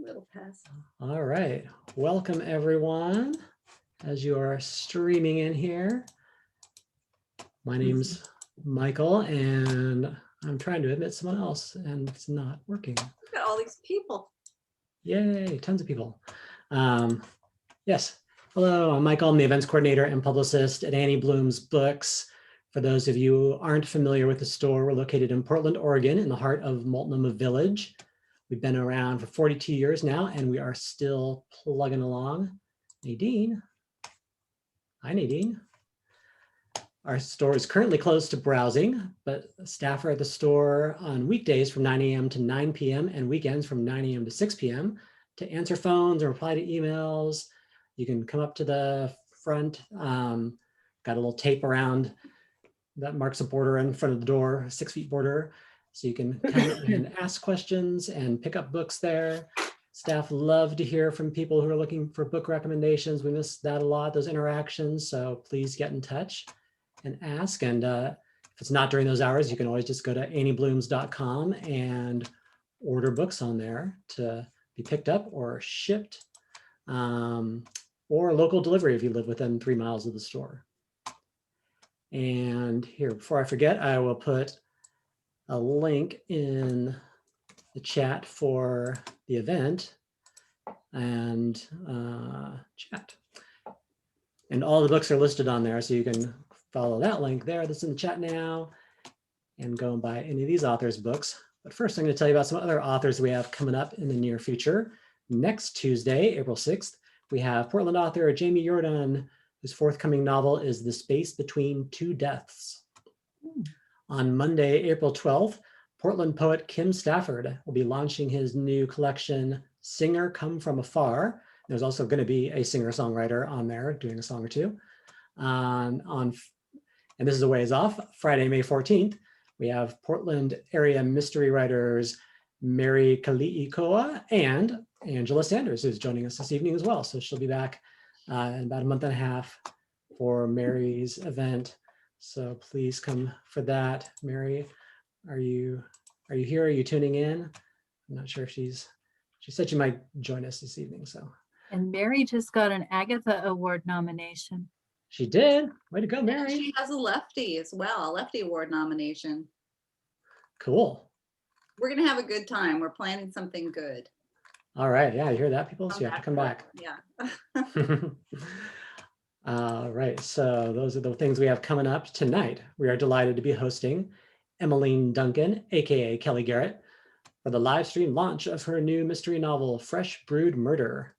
It'll pass. All right, welcome everyone as you are streaming in here. My name's Michael and I'm trying to admit someone else and it's not working. Look at all these people. Yay, tons of people. Yes, hello, I'm Michael. I'm the events coordinator and publicist at Annie Bloom's Books. For those of you who aren't familiar with the store, we're located in Portland, Oregon, in the heart of Multnomah Village. We've been around for 42 years now, and we are still plugging along. Nadine. Hi, Nadine. Our store is currently closed to browsing, but staff are at the store on weekdays from 9 a.m. to 9 p.m. and weekends from 9 a.m. to 6 p.m. to answer phones or reply to emails. You can come up to the front. Got a little tape around that marks a border in front of the door, a 6-foot border. So you can come and ask questions and pick up books there. Staff love to hear from people who are looking for book recommendations. We miss that a lot, those interactions. So please get in touch and ask. And if it's not during those hours, you can always just go to annieblooms.com and order books on there to be picked up or shipped, or local delivery if you live within 3 miles of the store. And here, before I forget, I will put a link in the chat for the event and chat. And all the books are listed on there, so you can follow that link there that's in the chat now and go and buy any of these authors' books. But first, I'm going to tell you about some other authors we have coming up in the near future. Next Tuesday, April 6th, we have Portland author Jamie Jordan, whose forthcoming novel is The Space Between Two Deaths. On Monday, April 12th, Portland poet Kim Stafford will be launching his new collection, Singer Come From Afar. There's also going to be a singer-songwriter on there doing a song or two. And this is a ways off, Friday, May 14th, we have Portland area mystery writers Mary Kali'ikoa and Angela Sanders, who's joining us this evening as well. So she'll be back in about a month and a half for Mary's event. So please come for that. Mary, are you here? Are you tuning in? I'm not sure if she said she might join us this evening. So. And Mary just got an Agatha Award nomination. She did. Way to go, Mary. She has a Lefty as well, a Lefty Award nomination. Cool. We're gonna have a good time. We're planning something good. All right. Yeah, you hear that, people? So you have to come back. Yeah. All right, so those are the things we have coming up tonight. We are delighted to be hosting Emmeline Duncan, AKA Kelly Garrett, for the live stream launch of her new mystery novel, Fresh Brewed Murder.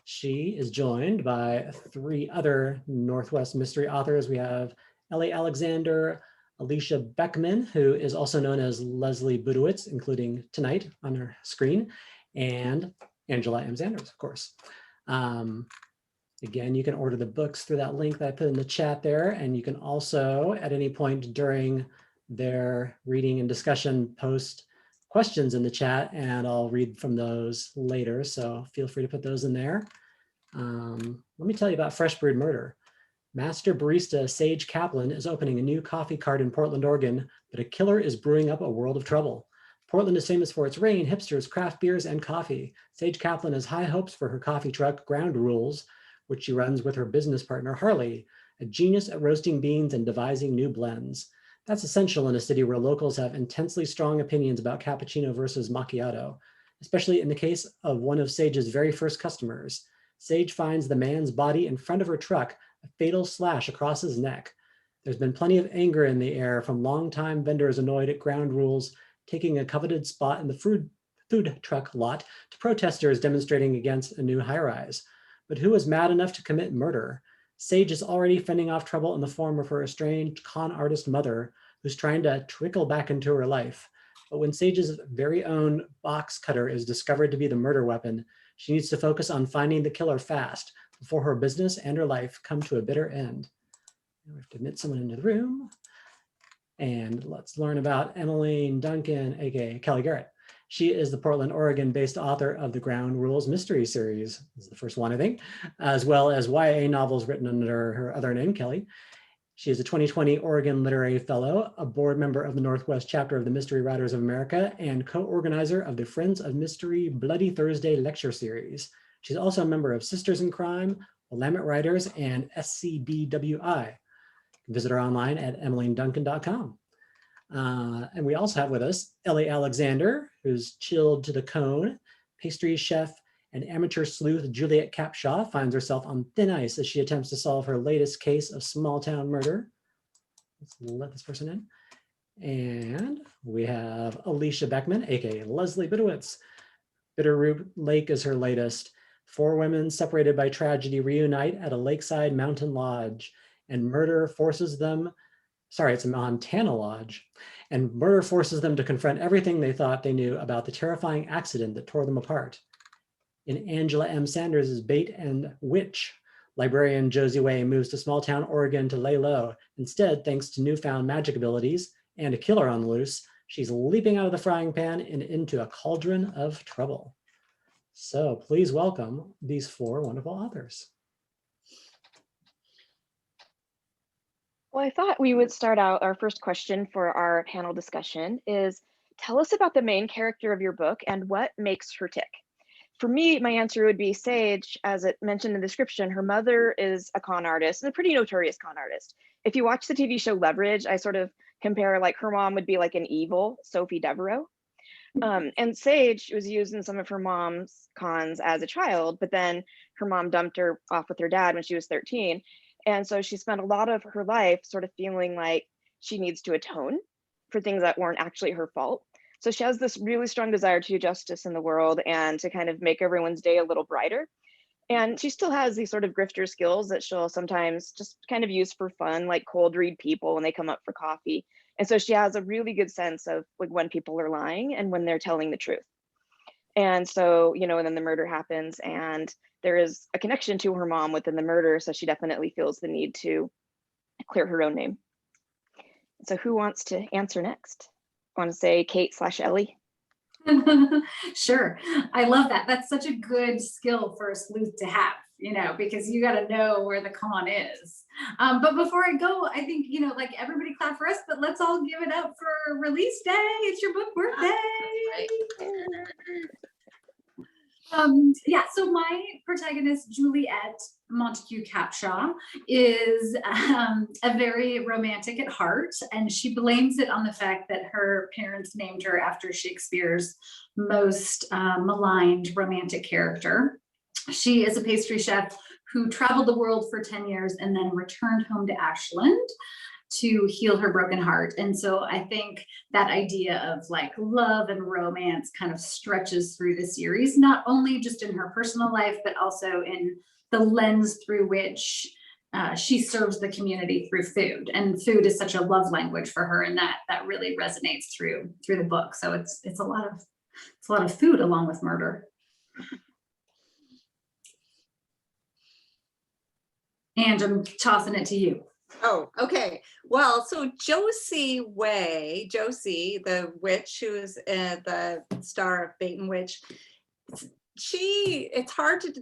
She is joined by 3 other Northwest mystery authors. We have Ellie Alexander, Alicia Beckman, who is also known as Leslie Budewitz, including tonight on her screen, and Angela M. Sanders, of course. Again, you can order the books through that link that I put in the chat there, and you can also, at any point during their reading and discussion, post questions in the chat, and I'll read from those later, so feel free to put those in there. Let me tell you about Fresh Brewed Murder. Master barista Sage Kaplan is opening a new coffee cart in Portland, Oregon, but a killer is brewing up a world of trouble. Portland is famous for its rain, hipsters, craft beers, and coffee. Sage Kaplan has high hopes for her coffee truck, Ground Rules, which she runs with her business partner, Harley, a genius at roasting beans and devising new blends. That's essential in a city where locals have intensely strong opinions about cappuccino versus macchiato, especially in the case of one of Sage's very first customers. Sage finds the man's body in front of her truck, a fatal slash across his neck. There's been plenty of anger in the air from longtime vendors annoyed at Ground Rules taking a coveted spot in the food truck lot to protesters demonstrating against a new high-rise. But who is mad enough to commit murder? Sage is already fending off trouble in the form of her estranged con artist mother, who's trying to trickle back into her life. But when Sage's very own box cutter is discovered to be the murder weapon, she needs to focus on finding the killer fast before her business and her life come to a bitter end. We have to admit someone into the room. And let's learn about Emmeline Duncan, aka Kelly Garrett. She is the Portland, Oregon-based author of the Ground Rules mystery series. This is the first one, I think, as well as YA novels written under her other name, Kelly. She is a 2020 Oregon Literary Fellow, a board member of the Northwest chapter of the Mystery Writers of America, and co-organizer of the Friends of Mystery Bloody Thursday lecture series. She's also a member of Sisters in Crime, Willamette Writers, and SCBWI. You can visit her online at emmelineDuncan.com. And we also have with us Ellie Alexander, who's chilled to the cone, pastry chef, and amateur sleuth Juliet Capshaw finds herself on thin ice as she attempts to solve her latest case of small town murder. Let's let this person in. And we have Alicia Beckman, aka Leslie Budewitz. Bitterroot Lake is her latest. 4 women separated by tragedy reunite at a lakeside mountain lodge, and murder forces them, sorry, it's a Montana lodge, and murder forces them to confront everything they thought they knew about the terrifying accident that tore them apart. In Angela M. Sanders' Bait and Witch, librarian Josie Way moves to small town Oregon to lay low. Instead, thanks to newfound magic abilities and a killer on the loose, she's leaping out of the frying pan and into a cauldron of trouble. So please welcome these 4 wonderful authors. Well, I thought we would start out, our first question for our panel discussion is, tell us about the main character of your book and what makes her tick. For me, my answer would be Sage. As it mentioned in the description, her mother is a con artist, and a pretty notorious con artist. If you watch the TV show Leverage, I sort of compare like her mom would be like an evil Sophie Devereaux. And Sage was used in some of her mom's cons as a child, but then her mom dumped her off with her dad when she was 13. And so she spent a lot of her life sort of feeling like she needs to atone for things that weren't actually her fault. So she has this really strong desire to do justice in the world and to kind of make everyone's day a little brighter. And she still has these sort of grifter skills that she'll sometimes just kind of use for fun, like cold read people when they come up for coffee. And so she has a really good sense of like when people are lying and when they're telling the truth. And so, you know, and then the murder happens and there is a connection to her mom within the murder. So she definitely feels the need to clear her own name. So who wants to answer next? Want to say Kate/Ellie? Sure. I love that. That's such a good skill for a sleuth to have, you know, because you got to know where the con is. But before I go, I think, you know, like everybody clap for us, but let's all give it up for release day. It's your book birthday. Yeah, so my protagonist, Juliet Montague Capshaw, is a very romantic at heart, and she blames it on the fact that her parents named her after Shakespeare's most maligned romantic character. She is a pastry chef who traveled the world for 10 years and then returned home to Ashland to heal her broken heart. And so I think that idea of like love and romance kind of stretches through the series, not only just in her personal life, but also in the lens through which she serves the community through food. And food is such a love language for her, and that really resonates through the book. So it's a lot of food along with murder. And I'm tossing it to you. Oh, okay. Well, so Josie the witch, who is the star of Bait and Witch, it's hard to,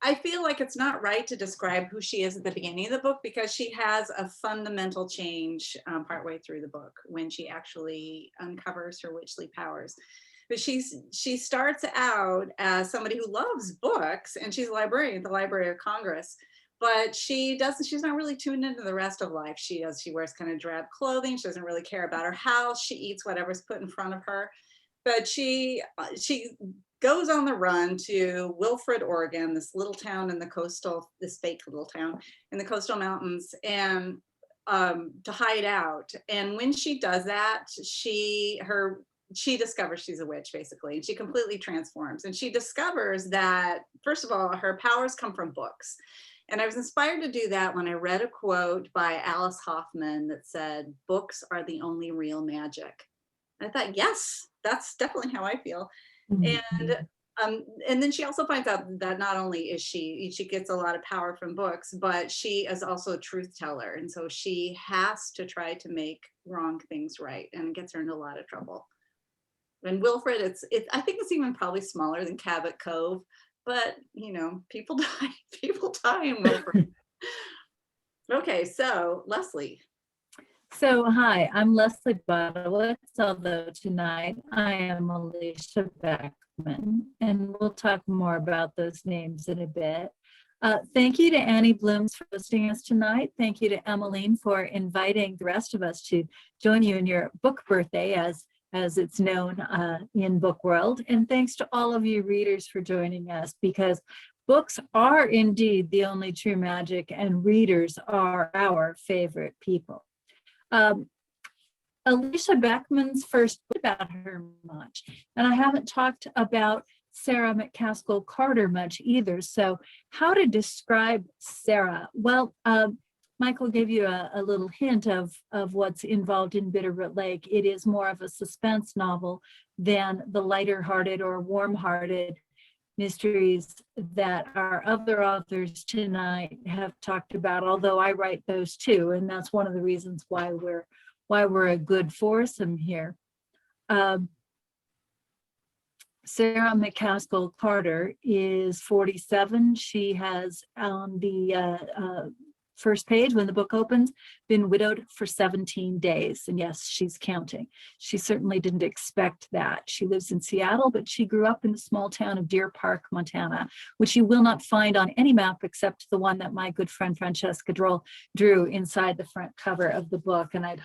I feel like it's not right to describe who she is at the beginning of the book, because she has a fundamental change partway through the book when she actually uncovers her witchly powers. But she starts out as somebody who loves books, and she's a librarian at the Library of Congress. But she's not really tuned into the rest of life. She wears kind of drab clothing. She doesn't really care about her house. She eats whatever's put in front of her. But she goes on the run to Wilfred, Oregon, this little town in this fake little town in the coastal mountains, and to hide out. And when she does that, she discovers she's a witch, basically. And she completely transforms. And she discovers that, first of all, her powers come from books. And I was inspired to do that when I read a quote by Alice Hoffman that said, "Books are the only real magic." And I thought, yes, that's definitely how I feel. And then she also finds out that not only is she gets a lot of power from books, but she is also a truth teller. And so she has to try to make wrong things right, and it gets her into a lot of trouble. And Wilfred, I think it's even probably smaller than Cabot Cove. But, you know, people die in Wilfred. Okay, so Leslie. So, hi, I'm Leslie Budewitz, although tonight I am Alicia Beckman, and we'll talk more about those names in a bit. Thank you to Annie Blooms for hosting us tonight. Thank you to Emmeline for inviting the rest of us to join you in your book birthday, as it's known in book world. And thanks to all of you readers for joining us, because books are indeed the only true magic, and readers are our favorite people. Alicia Beckman's first book about her much, and I haven't talked about Sarah McCaskill Carter much either. So how to describe Sarah? Well, Michael gave you a little hint of what's involved in Bitterroot Lake. It is more of a suspense novel than the lighter-hearted or warm-hearted mysteries that our other authors tonight have talked about, although I write those too, and that's one of the reasons why we're a good foursome here. Sarah McCaskill Carter is 47. She has, on the first page when the book opens, been widowed for 17 days. And yes, she's counting. She certainly didn't expect that. She lives in Seattle, but she grew up in the small town of Deer Park, Montana, which you will not find on any map except the one that my good friend Francesca drew inside the front cover of the book. And I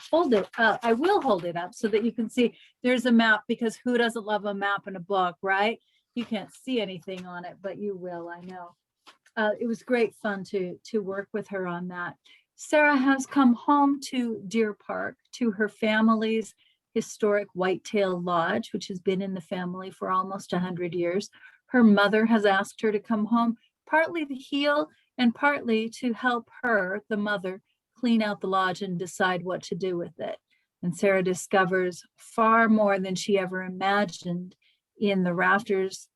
will hold it up so that you can see there's a map, because who doesn't love a map in a book, right? You can't see anything on it, but you will, I know. It was great fun to work with her on that. Sarah has come home to Deer Park, to her family's historic Whitetail Lodge, which has been in the family for almost 100 years. Her mother has asked her to come home, partly to heal and partly to help her, the mother, clean out the lodge and decide what to do with it. And Sarah discovers far more than she ever imagined in the rafters,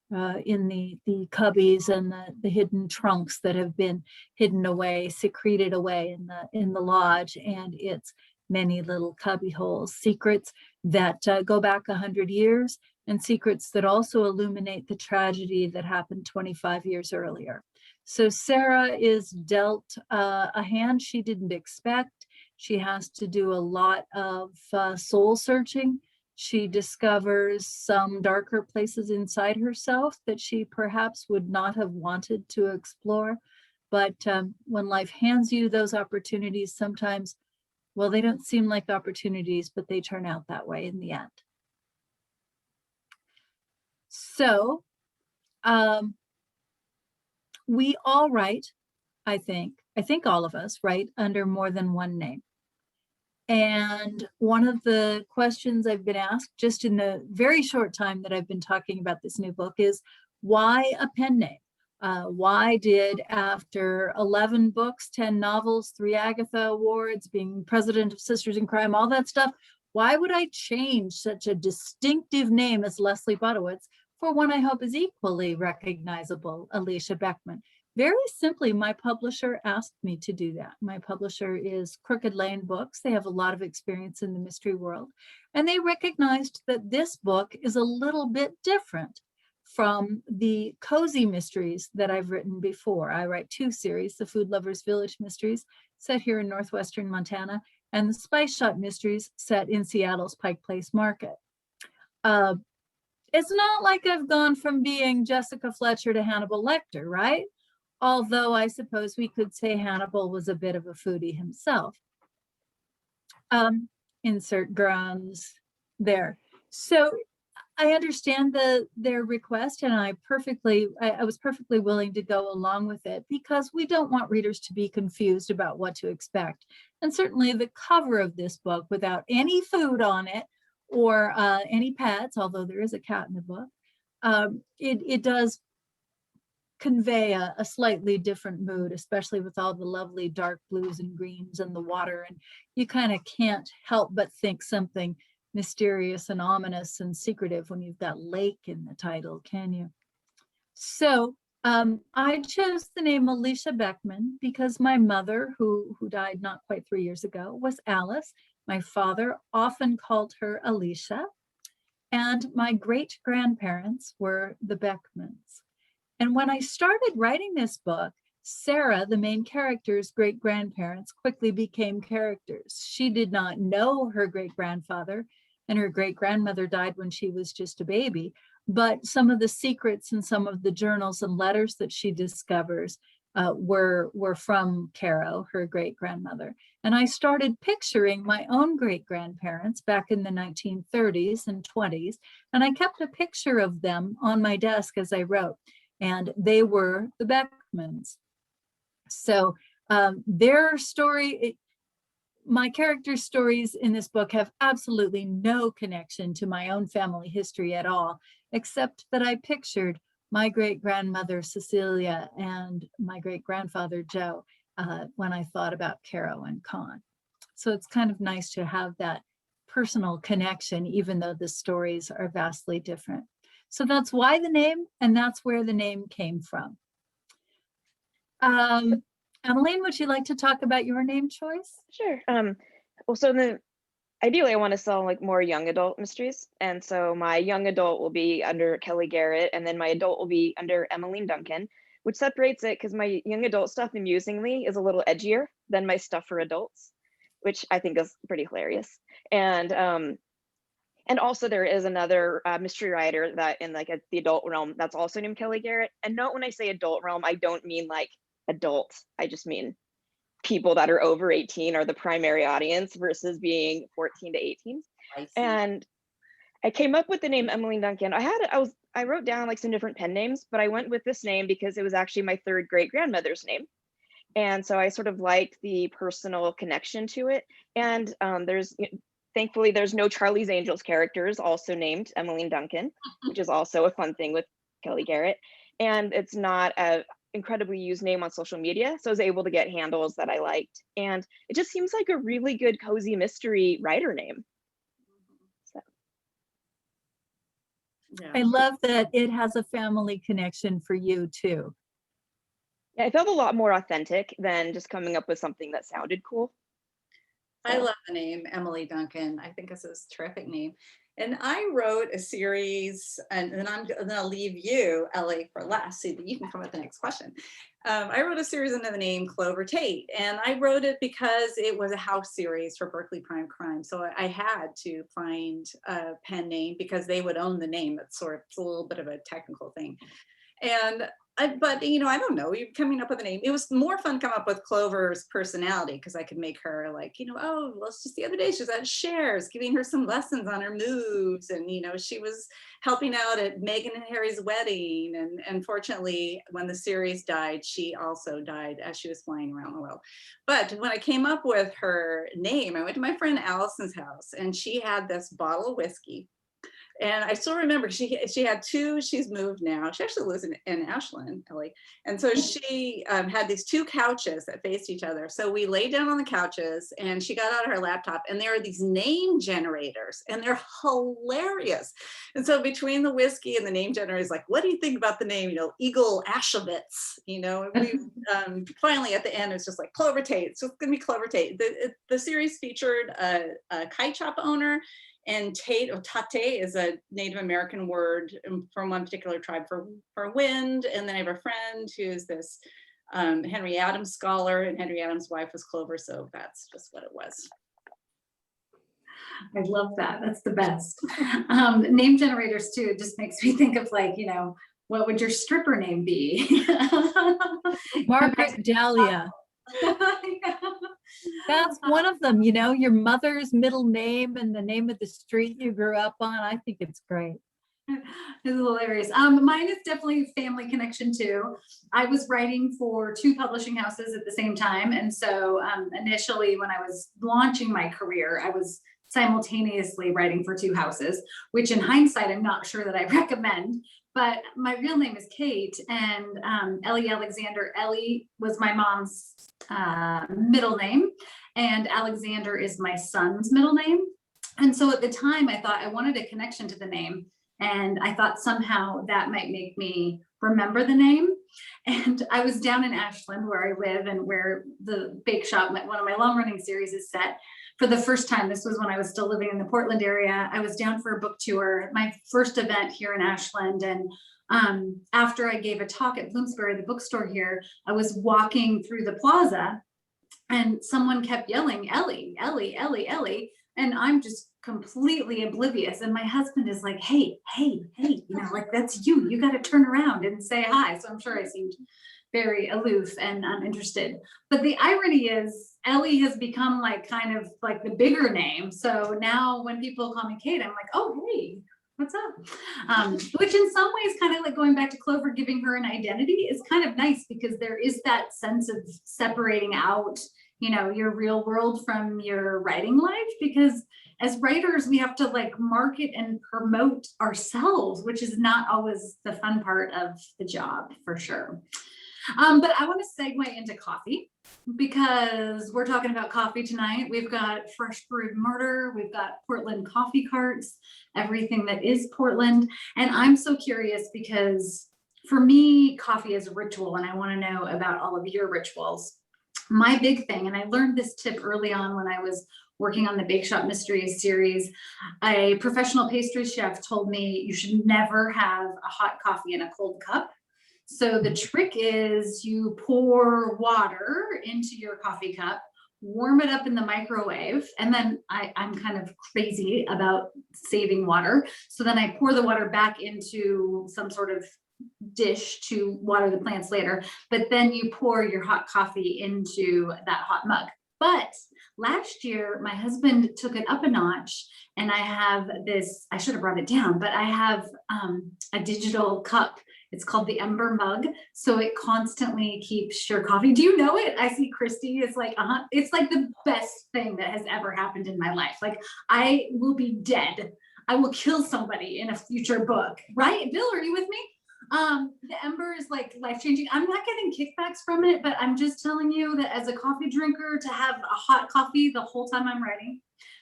in the cubbies and the hidden trunks that have been hidden away, secreted away in the lodge and its many little cubby holes. Secrets that go back 100 years, and secrets that also illuminate the tragedy that happened 25 years earlier. So Sarah is dealt a hand she didn't expect. She has to do a lot of soul searching. She discovers some darker places inside herself that she perhaps would not have wanted to explore. But when life hands you those opportunities, sometimes, well, they don't seem like opportunities, but they turn out that way in the end. So we all write, I think all of us write under more than one name. And one of the questions I've been asked just in the very short time that I've been talking about this new book is, why a pen name? Why did, after 11 books, 10 novels, 3 Agatha Awards, being president of Sisters in Crime, all that stuff, why would I change such a distinctive name as Leslie Budewitz for one I hope is equally recognizable, Alicia Beckman? Very simply, my publisher asked me to do that. My publisher is Crooked Lane Books. They have a lot of experience in the mystery world, and they recognized that this book is a little bit different from the cozy mysteries that I've written before. I write 2 series, the Food Lovers Village mysteries, set here in northwestern Montana, and the Spice Shop mysteries, set in Seattle's Pike Place Market. It's not like I've gone from being Jessica Fletcher to Hannibal Lecter, right? Although I suppose we could say Hannibal was a bit of a foodie himself. Insert grounds there. So I understand their request, and I was perfectly willing to go along with it, because we don't want readers to be confused about what to expect. And certainly the cover of this book, without any food on it or any pets, although there is a cat in the book, it does convey a slightly different mood, especially with all the lovely dark blues and greens and the water. And you kind of can't help but think something mysterious and ominous and secretive when you've got lake in the title, can you? So I chose the name Alicia Beckman because my mother, who died not quite 3 years ago, was Alice. My father often called her Alicia, and my great-grandparents were the Beckmans. And when I started writing this book, Sarah, the main character's great-grandparents, quickly became characters. She did not know her great-grandfather, and her great-grandmother died when she was just a baby. But some of the secrets and some of the journals and letters that she discovers were from Caro, her great-grandmother. And I started picturing my own great-grandparents back in the 1930s and 20s, and I kept a picture of them on my desk as I wrote, and they were the Beckmans. So their story, my character stories in this book have absolutely no connection to my own family history at all, except that I pictured my great-grandmother Cecilia and my great-grandfather Joe when I thought about Caro and Con. So it's kind of nice to have that personal connection, even though the stories are vastly different. So that's why the name, and that's where the name came from. Emmeline, would you like to talk about your name choice? Sure. Well, so ideally I want to sell like more young adult mysteries. And so my young adult will be under Kelly Garrett, and then my adult will be under Emmeline Duncan, which separates it because my young adult stuff, amusingly, is a little edgier than my stuff for adults, which I think is pretty hilarious. And also there is another mystery writer that in like the adult realm that's also named Kelly Garrett. And note when I say adult realm, I don't mean like adult, I just mean people that are over 18 are the primary audience versus being 14 to 18. And I came up with the name Emmeline Duncan. I wrote down like some different pen names, but I went with this name because it was actually my third great grandmother's name. And so I sort of liked the personal connection to it. And thankfully there's no Charlie's Angels characters also named Emmeline Duncan, which is also a fun thing with Kelly Garrett. And it's not a incredibly used name on social media, so I was able to get handles that I liked, and it just seems like a really good cozy mystery writer name. So. Yeah. I love that it has a family connection for you too. Yeah, it felt a lot more authentic than just coming up with something that sounded cool. I love the name Emily Duncan. I think this is a terrific name. And I wrote a series, and then I'll leave you, Ellie, for last, so that you can come up with the next question. I wrote a series under the name Clover Tate, and I wrote it because it was a house series for Berkeley Prime Crime. So I had to find a pen name because they would own the name. It's a little bit of a technical thing. And but I don't know, you're coming up with a name. It was more fun to come up with Clover's personality because I could make her like, oh, well, it's just the other day she was at Cher's giving her some lessons on her moves, and she was helping out at Meghan and Harry's wedding, and unfortunately when the series died, she also died as she was flying around the world. But when I came up with her name, I went to my friend Allison's house, and she had this bottle of whiskey. And I still remember she had two. She's moved now. She actually lives in Ashland, Ellie. And so she had these two couches that faced each other. So we laid down on the couches, and she got out her laptop, and there are these name generators, and they're hilarious. And so between the whiskey and the name generators, like, what do you think about the name? Eagle Ashovitz. We finally at the end it's just like Clover Tate. So it's gonna be Clover Tate. The series featured a kite shop owner. And Tate, or tate, is a Native American word from one particular tribe for wind. And then I have a friend who's this Henry Adams scholar, and Henry Adams' wife was Clover, so that's just what it was. I love that. That's the best. Name generators too. It just makes me think of like, what would your stripper name be? Margaret Dahlia. Yeah. That's one of them, your mother's middle name and the name of the street you grew up on. I think it's great. It's hilarious. Mine is definitely family connection too. I was writing for two publishing houses at the same time. And so initially when I was launching my career, I was simultaneously writing for two houses, which in hindsight, I'm not sure that I recommend. But my real name is Kate, and Ellie Alexander. Ellie was my mom's middle name, and Alexander is my son's middle name. And so at the time I thought I wanted a connection to the name, and I thought somehow that might make me remember the name. And I was down in Ashland where I live and where the bake shop, one of my long running series, is set. For the first time, this was when I was still living in the Portland area. I was down for a book tour, my first event here in Ashland, and after I gave a talk at Bloomsbury, the bookstore here, I was walking through the plaza and someone kept yelling, Ellie, Ellie, Ellie, Ellie. And I'm just completely oblivious. And my husband is like, hey, hey, hey, you know, like, that's you. You got to turn around and say hi. So I'm sure I seemed very aloof and uninterested. But the irony is Ellie has become like kind of like the bigger name. So now when people call me Kate, I'm like, oh, hey, what's up? Which in some ways, kind of like going back to Clover, giving her an identity is kind of nice, because there is that sense of separating out, you know, your real world from your writing life, because as writers, we have to like market and promote ourselves, which is not always the fun part of the job, for sure. But I want to segue into coffee, because we're talking about coffee tonight. We've got fresh brewed murder, we've got Portland coffee carts, everything that is Portland. And I'm so curious, because for me, coffee is a ritual, and I want to know about all of your rituals. My big thing, and I learned this tip early on when I was working on the Bake Shop Mysteries series, a professional pastry chef told me you should never have a hot coffee in a cold cup. So the trick is you pour water into your coffee cup, warm it up in the microwave, and then I'm kind of crazy about saving water. So then I pour the water back into some sort of dish to water the plants later, but then you pour your hot coffee into that hot mug. But last year, my husband took it up a notch, and I have this, I should have brought it down, but I have a digital cup. It's called the Ember mug. So it constantly keeps your coffee. Do you know it? I see Christy is like, it's like the best thing that has ever happened in my life. Like, I will be dead. I will kill somebody in a future book, right? Bill, are you with me? The Ember is like life-changing. I'm not getting kickbacks from it, but I'm just telling you that as a coffee drinker, to have a hot coffee the whole time I'm writing.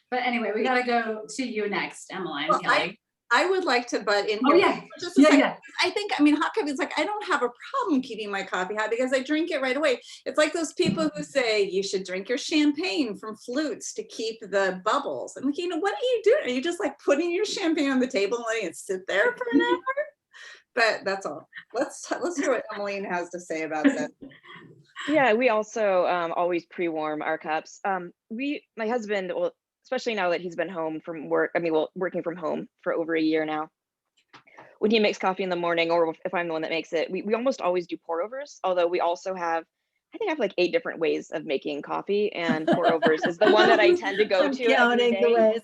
But anyway, we got to go to you next, Emmeline. Well, Kelly. I would like to butt in Oh here. yeah, Just a yeah, second. yeah. I think, I mean, hot coffee is like, I don't have a problem keeping my coffee hot because I drink it right away. It's like those people who say you should drink your champagne from flutes to keep the bubbles. I'm like, you know, what are you doing? Are you just like putting your champagne on the table and letting it sit there for an hour? But that's all. Let's hear what Emmeline has to say about that. Yeah, we also always pre-warm our cups. My husband, well, especially now that he's been home from work, working from home for over a year now, when he makes coffee in the morning, or if I'm the one that makes it, we almost always do pour overs, although we also have, I think I have like 8 different ways of making coffee, and pour overs is the one that I tend to go to every day.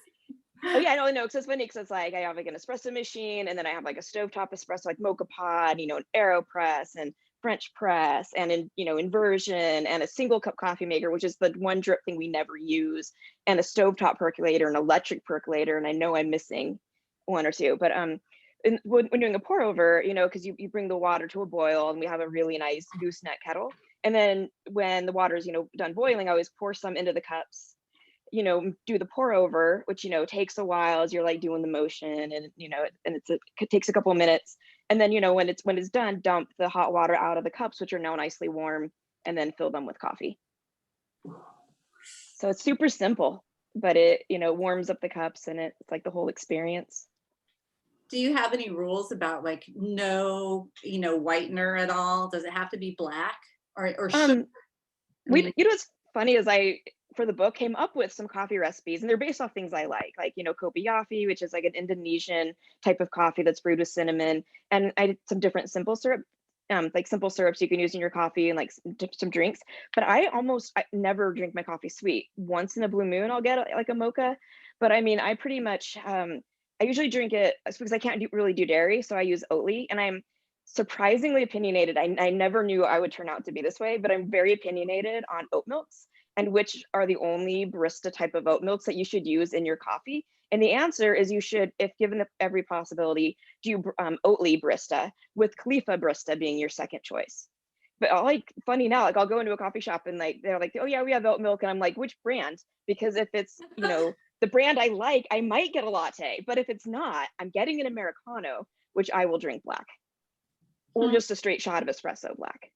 Oh yeah, I know, because it's funny, because it's like I have like an espresso machine, and then I have like a stovetop espresso, like mocha pod, you know, an AeroPress and French press, and inversion, and a single cup coffee maker, which is the one drip thing we never use, and a stovetop percolator, an electric percolator, and I know I'm missing 1 or 2, but when doing a pour over, you know, because you bring the water to a boil, and we have a really nice gooseneck kettle, and then when the water's, you know, done boiling, I always pour some into the cups, you know, do the pour over, which, you know, takes a while as you're like doing the motion, and, you know, and it takes a couple of minutes. And then, you know, when it's done, dump the hot water out of the cups, which are now nicely warm, and then fill them with coffee. So it's super simple, but it, you know, warms up the cups, and it's like the whole experience. Do you have any rules about like no, you know, whitener at all? Does it have to be black or sugar? You know, what's funny is for the book, came up with some coffee recipes, and they're based off things I like, you know, kopi yafi, which is like an Indonesian type of coffee that's brewed with cinnamon, and I did some different simple syrup, like simple syrups you can use in your coffee, and like some drinks. But I never drink my coffee sweet. Once in a blue moon, I'll get like a mocha, but I mean, I pretty much I usually drink it because I can't really do dairy, so I use Oatly, and I'm surprisingly opinionated. I never knew I would turn out to be this way, but I'm very opinionated on oat milks, and which are the only barista type of oat milks that you should use in your coffee. And the answer is you should, if given every possibility, do Oatly barista, with Khalifa barista being your second choice. But funny now, like I'll go into a coffee shop and like they're like, oh yeah, we have oat milk, and I'm like, which brand? Because if it's, you know, the brand I like, I might get a latte, but if it's not, I'm getting an Americano, which I will drink black, or just a straight shot of espresso black.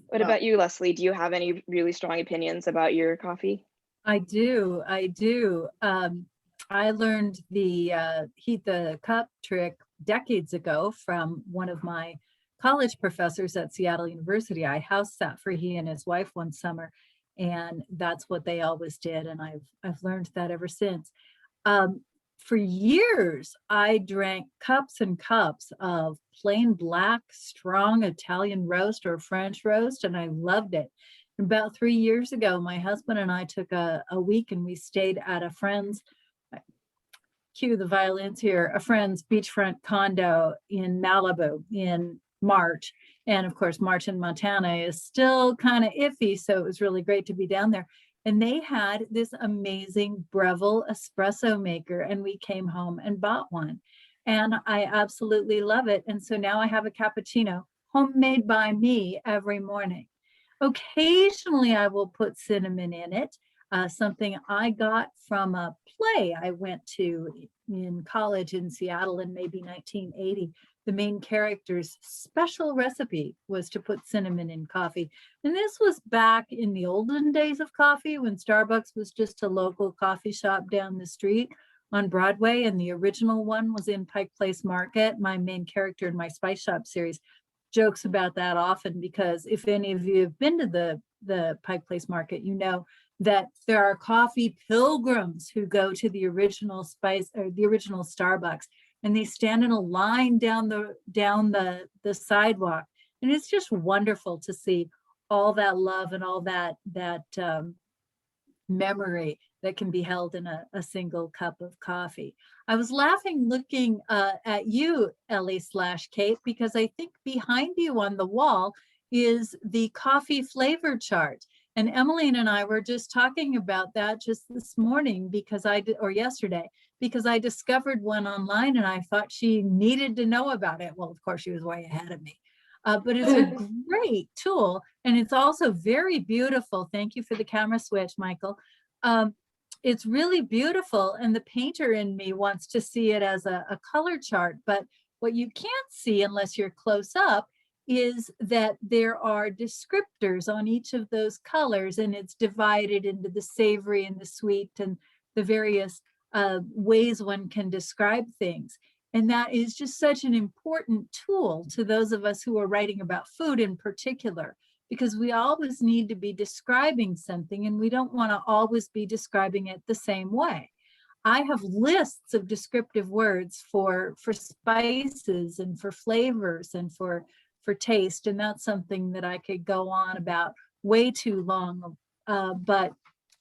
What about you, Leslie? Do you have any really strong opinions about your coffee? I do. I learned the heat the cup trick decades ago from one of my college professors at Seattle University. I house sat for he and his wife one summer, and that's what they always did. And I've learned that ever since. For years, I drank cups and cups of plain black, strong Italian roast or French roast, and I loved it. About 3 years ago, my husband and I took a week and we stayed at a friend's, cue the violins here, a friend's beachfront condo in Malibu in March. And of course, March in Montana is still kind of iffy, so it was really great to be down there. And they had this amazing Breville espresso maker, and we came home and bought one. And I absolutely love it. And so now I have a cappuccino homemade by me every morning. Occasionally, I will put cinnamon in it. Something I got from a play I went to in college in Seattle in maybe 1980. The main character's special recipe was to put cinnamon in coffee. And this was back in the olden days of coffee when Starbucks was just a local coffee shop down the street on Broadway. And the original one was in Pike Place Market. My main character in my Spice Shop series jokes about that often, because if any of you have been to the Pike Place Market, you know that there are coffee pilgrims who go to the original Spice or the original Starbucks, and they stand in a line down the sidewalk, and it's just wonderful to see all that love and all that memory that can be held in a single cup of coffee. I was laughing looking at you, Ellie/Kate, because I think behind you on the wall is the coffee flavor chart. And Emmeline and I were just talking about that just this morning or yesterday, because I discovered one online and I thought she needed to know about it. Well, of course, she was way ahead of me. But it's a great tool, and it's also very beautiful. Thank you for the camera switch, Michael. It's really beautiful, and the painter in me wants to see it as a color chart. But what you can't see unless you're close up is that there are descriptors on each of those colors, and it's divided into the savory and the sweet and the various ways one can describe things. And that is just such an important tool to those of us who are writing about food in particular, because we always need to be describing something, and we don't want to always be describing it the same way. I have lists of descriptive words for spices and for flavors and for taste, and that's something that I could go on about way too long. But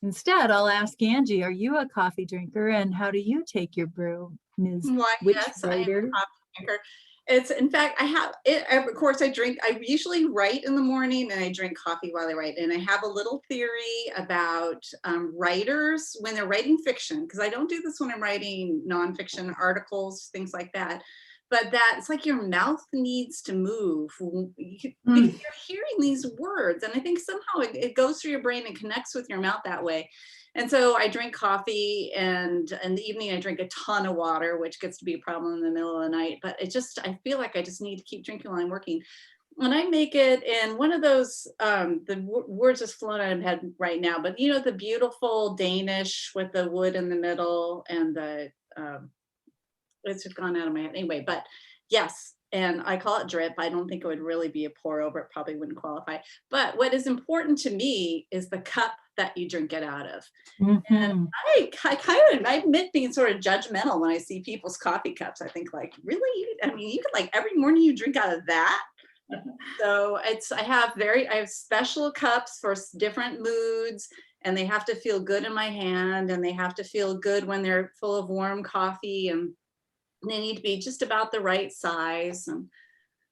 instead, I'll ask Angie, are you a coffee drinker, and how do you take your brew, Ms. Why, Witch yes, I am a Writer? coffee drinker. It's, in fact, I have it. Of course, I usually write in the morning, and I drink coffee while I write. And I have a little theory about writers when they're writing fiction, because I don't do this when I'm writing nonfiction articles, things like that. But that it's like your mouth needs to move because you're hearing these words. And I think somehow it goes through your brain and connects with your mouth that way. And so I drink coffee, and in the evening I drink a ton of water, which gets to be a problem in the middle of the night. But I feel like I just need to keep drinking while I'm working. And I make it in one of those, the words just flown out of my head right now, but you know, the beautiful Danish with the wood in the middle and the, it's just gone out of my head anyway, but yes. And I call it drip. I don't think it would really be a pour over. It probably wouldn't qualify. But what is important to me is the cup that you drink it out of. And I admit being sort of judgmental when I see people's coffee cups. I think like, really? I mean, you could like every morning you drink out of that. So I have special cups for different moods, and they have to feel good in my hand, and they have to feel good when they're full of warm coffee, and they need to be just about the right size. And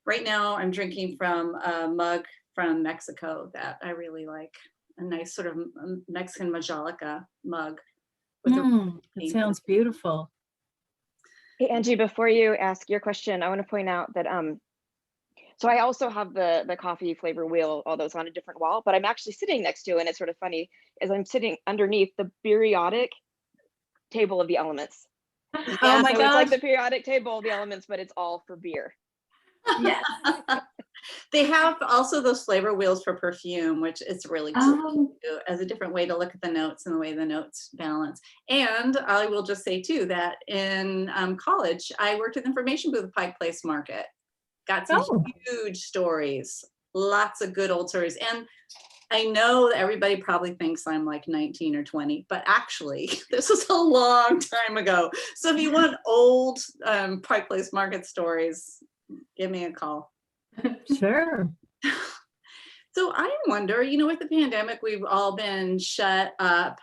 right now I'm drinking from a mug from Mexico that I really like, a nice sort of Mexican Majolica mug. It sounds beautiful. Hey, Angie, before you ask your question, I want to point out that so I also have the coffee flavor wheel, although it's on a different wall, but I'm actually sitting next to, and it's sort of funny, is I'm sitting underneath the periodic table of the elements. Oh my so gosh. it's like the periodic table of the elements, but it's all for beer. Yes. They have also those flavor wheels for perfume, which is really cool Oh, too, as a different way to look at the notes and the way the notes balance. And I will just say too that in college, I worked at the information booth at Pike Place Market. Got some Oh. huge stories, lots of good old stories. And I know that everybody probably thinks I'm like 19 or 20, but actually this was a long time ago. So if you want old Pike Place Market stories, give me a call. Sure. So I wonder, with the pandemic, we've all been shut up.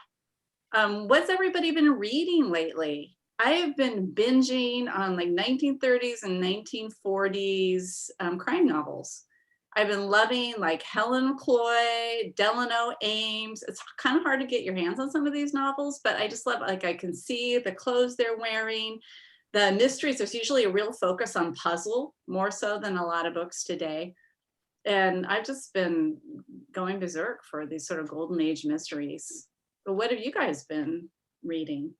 What's everybody been reading lately? I have been binging on like 1930s and 1940s crime novels. I've been loving like Helen McCloy, Delano Ames. It's kind of hard to get your hands on some of these novels, but I just love, like, I can see the clothes they're wearing, the mysteries. There's usually a real focus on puzzle, more so than a lot of books today. And I've just been going berserk for these sort of golden age mysteries. But what have you guys been reading?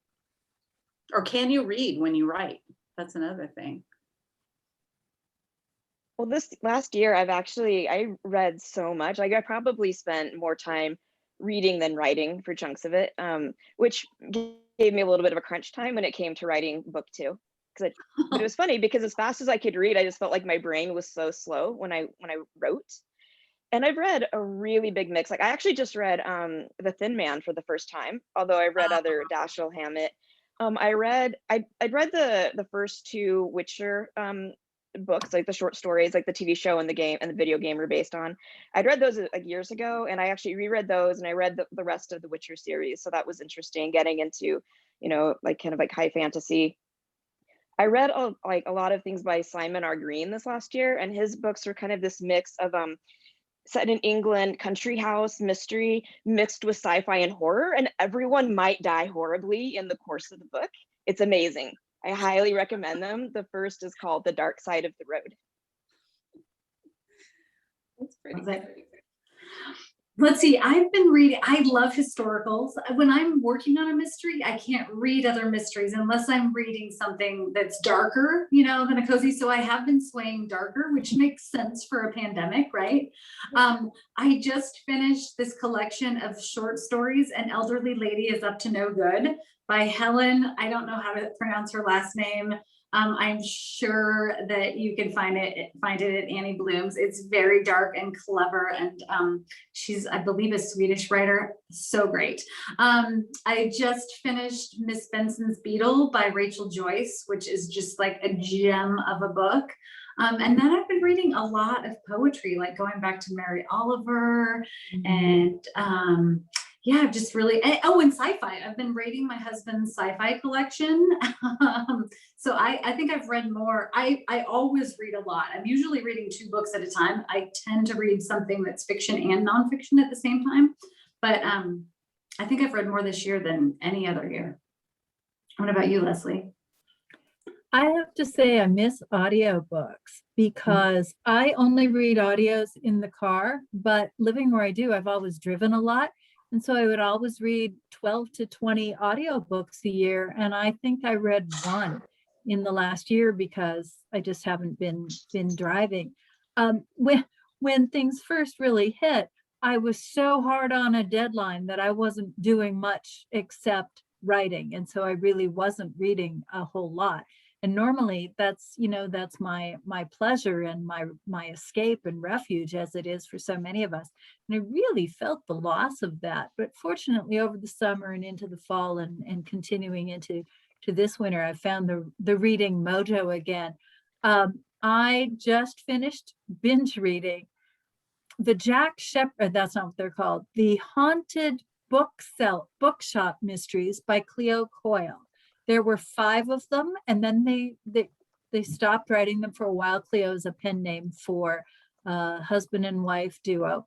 Or can you read when you write? That's another thing. Well, this last year, I read so much. Like, I probably spent more time reading than writing for chunks of it, which gave me a little bit of a crunch time when it came to writing book 2. But it was funny because as fast as I could read, I just felt like my brain was so slow when I wrote. And I've read a really big mix. Like, I actually just read The Thin Man for the first time, although I've read other Dashiell Hammett. I'd read the first 2 Witcher books, like the short stories, like the TV show and the game and the video game were based on. I'd read those like years ago, and I actually reread those, and I read the rest of the Witcher series. So that was interesting, getting into, like kind of like high fantasy. I read like a lot of things by Simon R. Green this last year, and his books are kind of this mix of set in England, country house mystery mixed with sci-fi and horror, and everyone might die horribly in the course of the book. It's amazing. I highly recommend them. The first is called The Dark Side of the Road. That's pretty Okay. good. Let's see, I've been reading, I love historicals. When I'm working on a mystery, I can't read other mysteries unless I'm reading something that's darker, than a cozy. So I have been swaying darker, which makes sense for a pandemic, right? I just finished this collection of short stories, An Elderly Lady is Up to No Good by Helen. I don't know how to pronounce her last name. I'm sure that you can find it at Annie Bloom's. It's very dark and clever, and she's, I believe, a Swedish writer. So great. I just finished Miss Benson's Beatle by Rachel Joyce, which is just like a gem of a book. And then I've been reading a lot of poetry, like going back to Mary Oliver, and yeah, just really, and sci-fi. I've been reading my husband's sci-fi collection. So I think I've read more. I always read a lot. I'm usually reading 2 books at a time. I tend to read something that's fiction and nonfiction at the same time. But I think I've read more this year than any other year. What about you, Leslie? I have to say I miss audiobooks because I only read audios in the car, but living where I do, I've always driven a lot. And so I would always read 12 to 20 audiobooks a year. And I think I read 1 in the last year because I just haven't been driving. When things first really hit, I was so hard on a deadline that I wasn't doing much except writing. And so I really wasn't reading a whole lot. And normally that's my pleasure and my escape and refuge, as it is for so many of us. And I really felt the loss of that. But fortunately, over the summer and into the fall and continuing into this winter, I found the reading mojo again. I just finished binge reading the Jack Shepherd, that's not what they're called, the Haunted Bookshop Mysteries by Cleo Coyle. There were 5 of them, and then they stopped writing them for a while. Cleo is a pen name for husband and wife duo.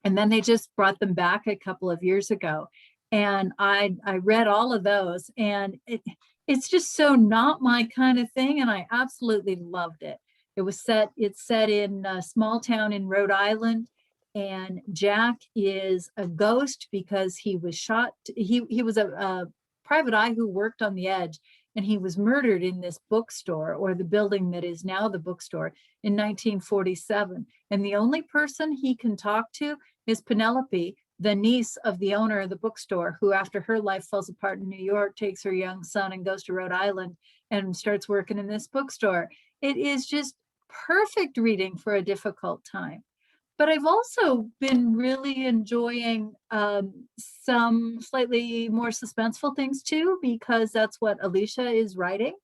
And then they just brought them back a couple of years ago. And I read all of those, and it's just so not my kind of thing, and I absolutely loved it. It's set in a small town in Rhode Island, and Jack is a ghost because he was shot. He was a private eye who worked on the edge, and he was murdered in this bookstore, or the building that is now the bookstore, in 1947. And the only person he can talk to is Penelope, the niece of the owner of the bookstore, who after her life falls apart in New York, takes her young son and goes to Rhode Island and starts working in this bookstore. It is just perfect reading for a difficult time. But I've also been really enjoying some slightly more suspenseful things too, because that's what Alicia is writing.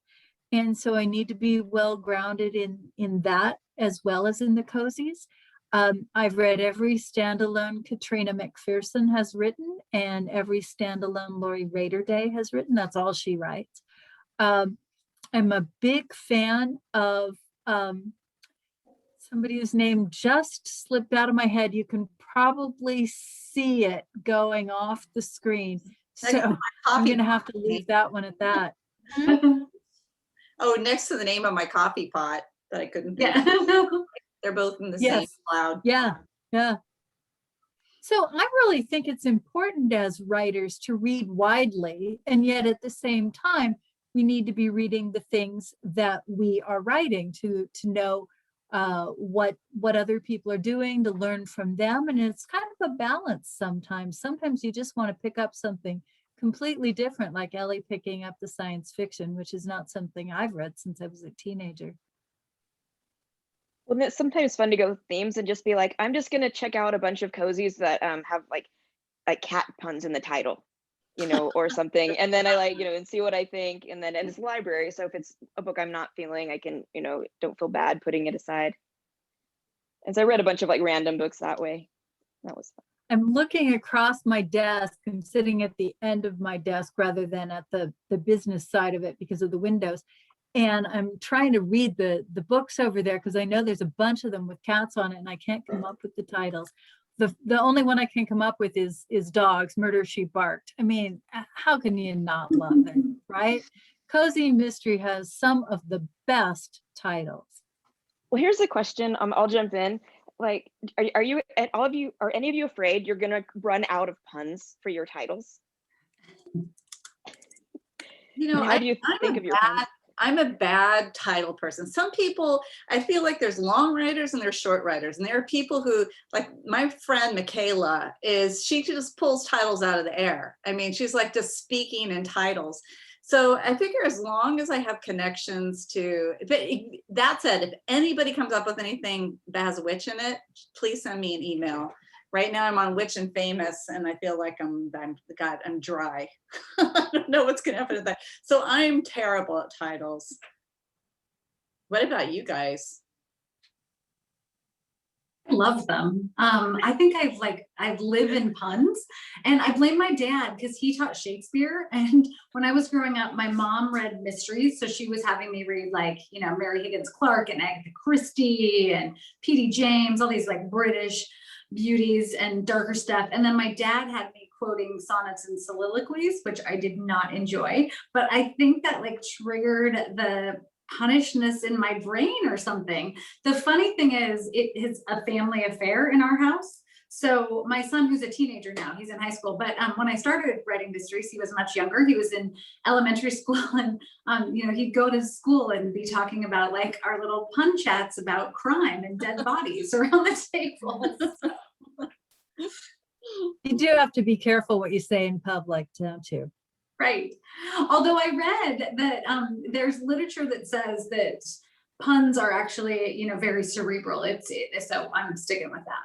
And so I need to be well grounded in that as well as in the cozies. I've read every standalone Katrina McPherson has written and every standalone Lori Raderday has written. That's all she writes. I'm a big fan of somebody whose name just slipped out of my head. You can probably see it going off the screen. So I'm going to have to leave that one at that. Oh, next to the name of my coffee pot that I couldn't think Yeah. of. They're both in the same Yes. cloud. Yeah, yeah. So I really think it's important as writers to read widely, and yet at the same time, we need to be reading the things that we are writing to know what other people are doing, to learn from them. And it's kind of a balance sometimes. Sometimes you just want to pick up something completely different, like Ellie picking up the science fiction, which is not something I've read since I was a teenager. Well, it's sometimes fun to go with themes and just be like, I'm just gonna check out a bunch of cozies that have like cat puns in the title, you know, or something. And then I like, you know, and see what I think. And then it's library. So if it's a book I'm not feeling, I can, you know, don't feel bad putting it aside. And so I read a bunch of like random books that way. That was fun. I'm looking across my desk. I'm sitting at the end of my desk rather than at the business side of it because of the windows. And I'm trying to read the books over there because I know there's a bunch of them with cats on it and I can't come up with the titles. The only one I can come up with is Dogs, Murder, She Barked. I mean, how can you not love it, right? Cozy Mystery has some of the best titles. Well, here's the question. I'll jump in. Like, are you, all of you, are any of you afraid you're gonna run out of puns for your titles? You know, How do you think of your puns? I'm a bad title person. Some people, I feel like there's long writers and there's short writers. And there are people who, like my friend Michaela she just pulls titles out of the air. I mean, she's like just speaking in titles. So I figure as long as I have connections to, but that said, if anybody comes up with anything that has a witch in it, please send me an email. Right now I'm on Witch and Famous and I feel like I'm dry. I don't know what's gonna happen to that. So I'm terrible at titles. What about you guys? I love them. I think I've lived in puns, and I blame my dad because he taught Shakespeare. And when I was growing up, my mom read mysteries. So she was having me read like, you know, Mary Higgins Clark and Agatha Christie and P.D. James, all these like British beauties and darker stuff. And then my dad had me quoting sonnets and soliloquies, which I did not enjoy, but I think that like triggered the punishedness in my brain or something. The funny thing is it is a family affair in our house. So my son, who's a teenager now, he's in high school, but when I started writing mysteries, he was much younger. He was in elementary school, and you know, he'd go to school and be talking about like our little pun chats about crime and dead bodies around the table. You do have to be careful what you say in public, don't you? Right. Although I read that there's literature that says that puns are actually, you know, very cerebral. So I'm sticking with that.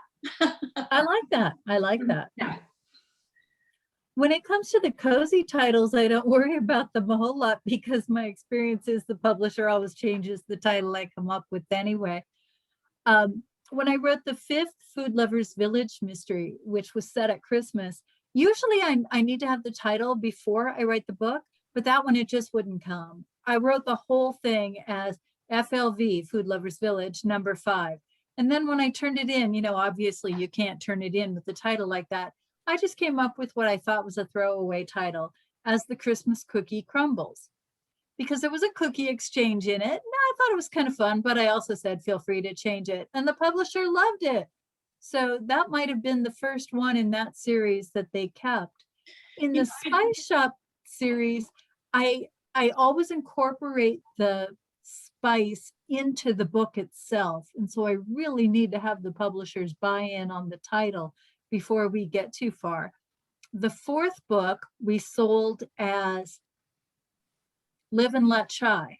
I like that. I like that. Yeah. When it comes to the cozy titles, I don't worry about them a whole lot because my experience is the publisher always changes the title I come up with anyway. When I wrote the 5th Food Lovers Village mystery, which was set at Christmas, usually I need to have the title before I write the book, but that one, it just wouldn't come. I wrote the whole thing as FLV, Food Lovers Village, number 5. And then when I turned it in, you know, obviously you can't turn it in with the title like that. I just came up with what I thought was a throwaway title, As the Christmas Cookie Crumbles, because there was a cookie exchange in it. And I thought it was kind of fun, but I also said, feel free to change it. And the publisher loved it. So that might have been the first one in that series that they kept. In the Spice Shop series, I I always incorporate the spice into the book itself. And so I really need to have the publishers buy in on the title before we get too far. The fourth book we sold as Live and Let Chai.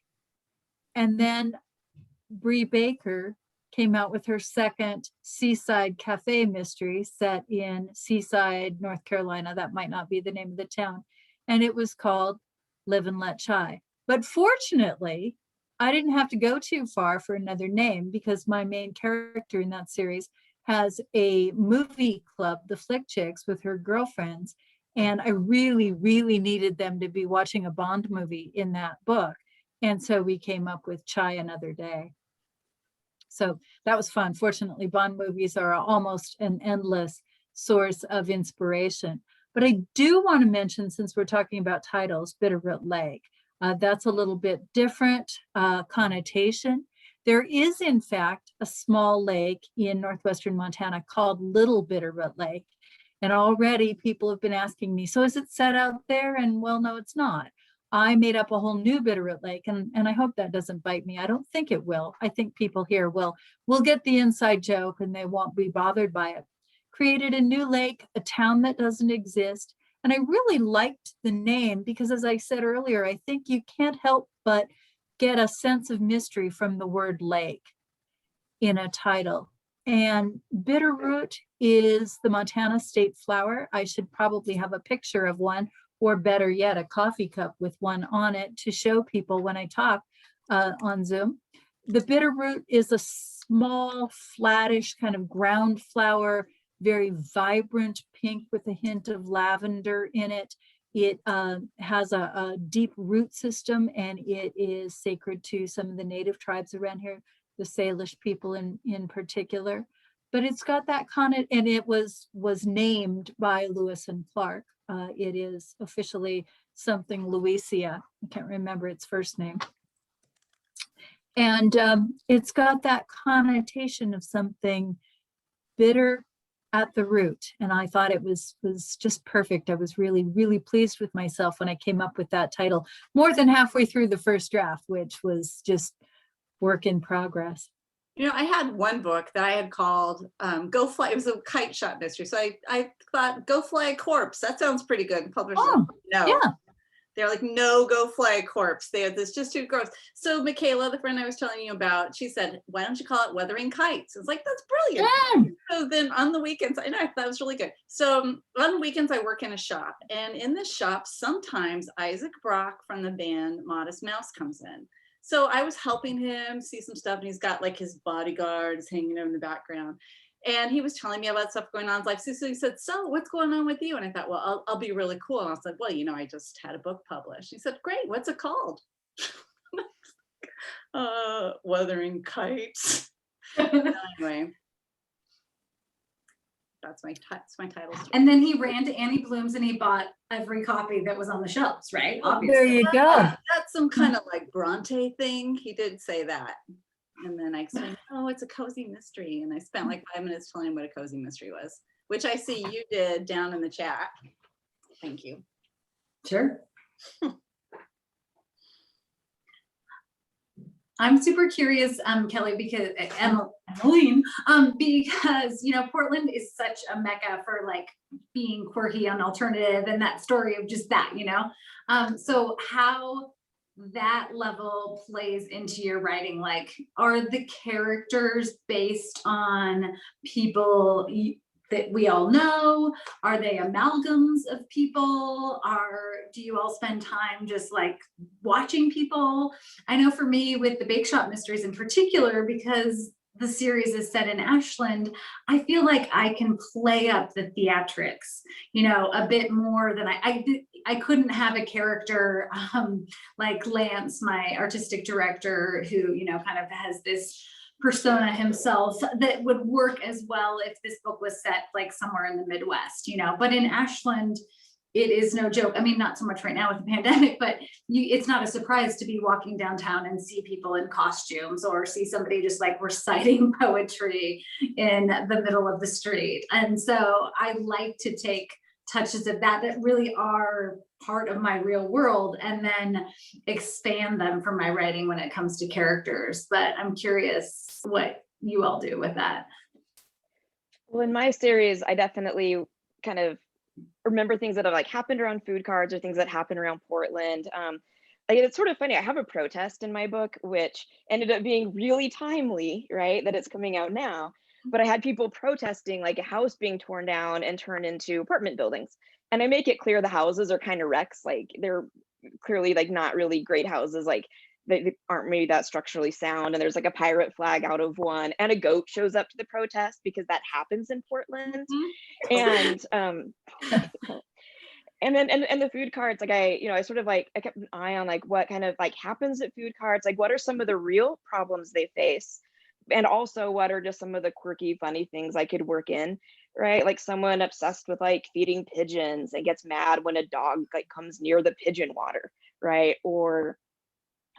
And then Bree Baker came out with her second Seaside Cafe mystery set in Seaside, North Carolina. That might not be the name of the town. And it was called Live and Let Chai. But fortunately, I didn't have to go too far for another name because my main character in that series has a movie club, the Flick Chicks, with her girlfriends. And I really, really needed them to be watching a Bond movie in that book. And so we came up with Chai Another Day. So that was fun. Fortunately, Bond movies are almost an endless source of inspiration. But I do want to mention, since we're talking about titles, Bitterroot Lake. That's a little bit different connotation. There is, in fact, a small lake in northwestern Montana called Little Bitterroot Lake. And already people have been asking me, so is it set out there? And well, no, it's not. I made up a whole new Bitterroot Lake, and I hope that doesn't bite me. I don't think it will. I think people here will get the inside joke and they won't be bothered by it. Created a new lake, a town that doesn't exist. And I really liked the name because, as I said earlier, I think you can't help but get a sense of mystery from the word lake in a title. And Bitterroot is the Montana state flower. I should probably have a picture of one, or better yet, a coffee cup with one on it to show people when I talk on Zoom. The Bitterroot is a small, flattish kind of ground flower, very vibrant pink with a hint of lavender in it. It has a deep root system, and it is sacred to some of the native tribes around here, the Salish people in particular. But it's got that and it was named by Lewis and Clark. It is officially something Louisia. I can't remember its first name. And it's got that connotation of something bitter at the root. And I thought it was just perfect. I was really, really pleased with myself when I came up with that title, more than halfway through the first draft, which was just work in progress. You know, I had one book that I had called Go Fly. It was a kite shot mystery. So I thought, Go Fly a Corpse. That sounds pretty good. Publishers Oh, no. yeah. They're like, no, Go Fly a Corpse. It's just too gross. So Michaela, the friend I was telling you about, she said, why don't you call it Wuthering Kites? It's like, that's brilliant. So then on the weekends, I know that was really good. So on the weekends, I work in a shop. And in this shop, sometimes Isaac Brock from the band Modest Mouse comes in. So I was helping him see some stuff, and he's got like his bodyguards hanging in the background. And he was telling me about stuff going on in his life. So he said, so what's going on with you? And I thought, well, I'll be really cool. And I was like, well, you know, I just had a book published. He said, great, what's it called? Wuthering Kites. Anyway, that's my title story. And then he ran to Annie Bloom's and he bought every copy that was on the shelves, right? Obviously. There you go. That's some kind of like Bronte thing. He did say that. And then I explained, oh, it's a cozy mystery. And I spent like 5 minutes telling him what a cozy mystery was, which I see you did down in the chat. Thank you. Sure. I'm super curious, Kelly, because Emmeline, because, you know, Portland is such a mecca for like being quirky and alternative, and that story of just that, you know. So how that level plays into your writing, like, are the characters based on people that we all know? Are they amalgams of people? Do you all spend time just like watching people? I know for me with the Bake Shop Mysteries in particular, because the series is set in Ashland, I feel like I can play up the theatrics, you know, a bit more than I couldn't have a character like Lance, my artistic director, who, you know, kind of has this persona himself that would work as well if this book was set like somewhere in the Midwest, you know. But in Ashland, it is no joke. I mean, not so much right now with the pandemic, but it's not a surprise to be walking downtown and see people in costumes, or see somebody just like reciting poetry in the middle of the street. And so I like to take touches of that really are part of my real world, and then expand them for my writing when it comes to characters. But I'm curious what you all do with that. Well, in my series, I definitely kind of remember things that have like happened around food cards or things that happened around Portland. Like, it's sort of funny. I have a protest in my book, which ended up being really timely, right? That it's coming out now. But I had people protesting like a house being torn down and turned into apartment buildings. And I make it clear the houses are kind of wrecks. Like, they're clearly like not really great houses. Like, they aren't maybe that structurally sound. And there's like a pirate flag out of one, and a goat shows up to the protest because that happens in Portland. And and then and the food cards, like I sort of like I kept an eye on like what kind of like happens at food cards, like what are some of the real problems they face, and also what are just some of the quirky funny things I could work in, right? Like someone obsessed with like feeding pigeons and gets mad when a dog like comes near the pigeon water, right? Or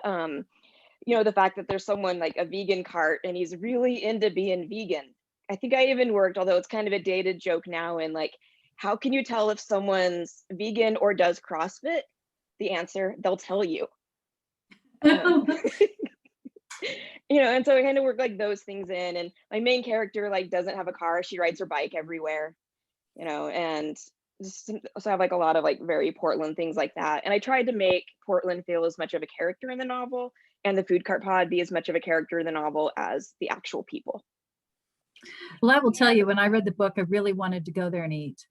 the fact that there's someone like a vegan cart and he's really into being vegan. I think I even worked, although it's kind of a dated joke now, in like, how can you tell if someone's vegan or does CrossFit? The answer, they'll tell you. And so I kind of work like those things in, and my main character like doesn't have a car, she rides her bike everywhere, and just, so I have like a lot of like very Portland things like that. And I tried to make Portland feel as much of a character in the novel, and the food cart pod be as much of a character in the novel as the actual people. Well, I will tell you, when I read the book, I really wanted to go there and eat.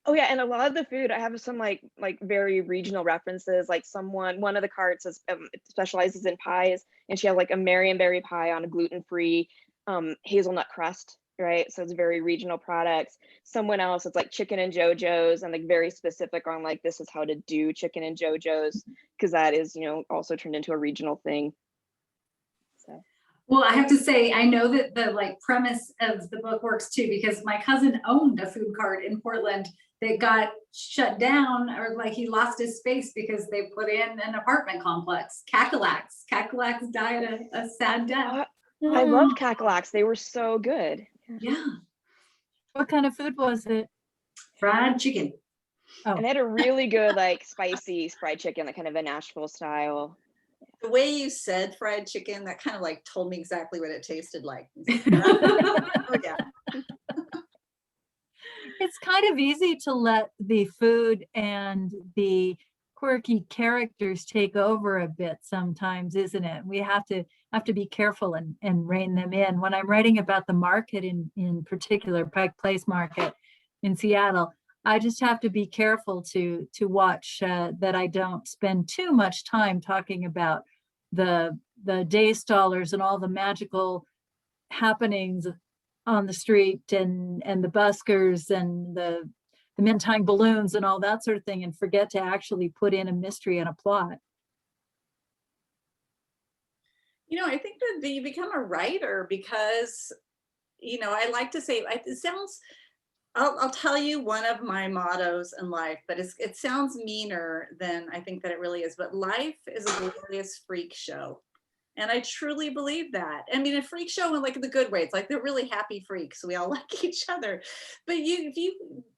Oh yeah, and a lot of the food, I have some like very regional references. Like one of the carts specializes in pies, and she has like a Marionberry pie on a gluten-free hazelnut crust, right? So it's very regional products. Someone else, it's like chicken and JoJo's, and like very specific on like this is how to do chicken and JoJo's, because that is also turned into a regional thing. So. Well, I have to say, I know that the like premise of the book works too, because my cousin owned a food cart in Portland that got shut down, or like he lost his space because they put in an apartment complex. Cackalax died a sad death. I loved Cackalax. They were so good. Yeah. What kind of food was it? Fried chicken. Oh. And they had a really good like spicy fried chicken, like kind of a Nashville style. The way you said fried chicken, that kind of like told me exactly what it tasted like. Oh yeah. It's kind of easy to let the food and the quirky characters take over a bit sometimes, isn't it? We have to be careful and rein them in. When I'm writing about the market in particular, Pike Place Market in Seattle, I just have to be careful to watch that I don't spend too much time talking about the day stallers and all the magical happenings on the street and the buskers and the men tying balloons and all that sort of thing, and forget to actually put in a mystery and a plot. I think that you become a writer because, I like to say, it sounds, I'll tell you one of my mottos in life, but it sounds meaner than I think that it really is, but life is a glorious freak show. And I truly believe that. I mean, a freak show in like the good way. It's like they're really happy freaks. We all like each other. But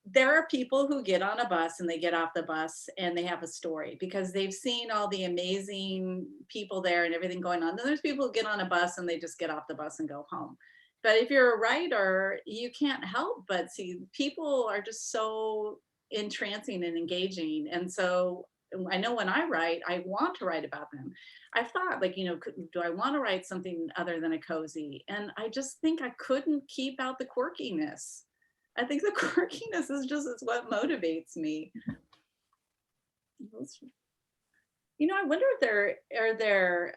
there are people who get on a bus and they get off the bus and they have a story because they've seen all the amazing people there and everything going on. Then there's people who get on a bus and they just get off the bus and go home. But if you're a writer, you can't help but see people are just so entrancing and engaging. And so I know when I write, I want to write about them. I've thought like, do I want to write something other than a cozy? And I just think I couldn't keep out the quirkiness. I think the quirkiness is what motivates me. I wonder if are there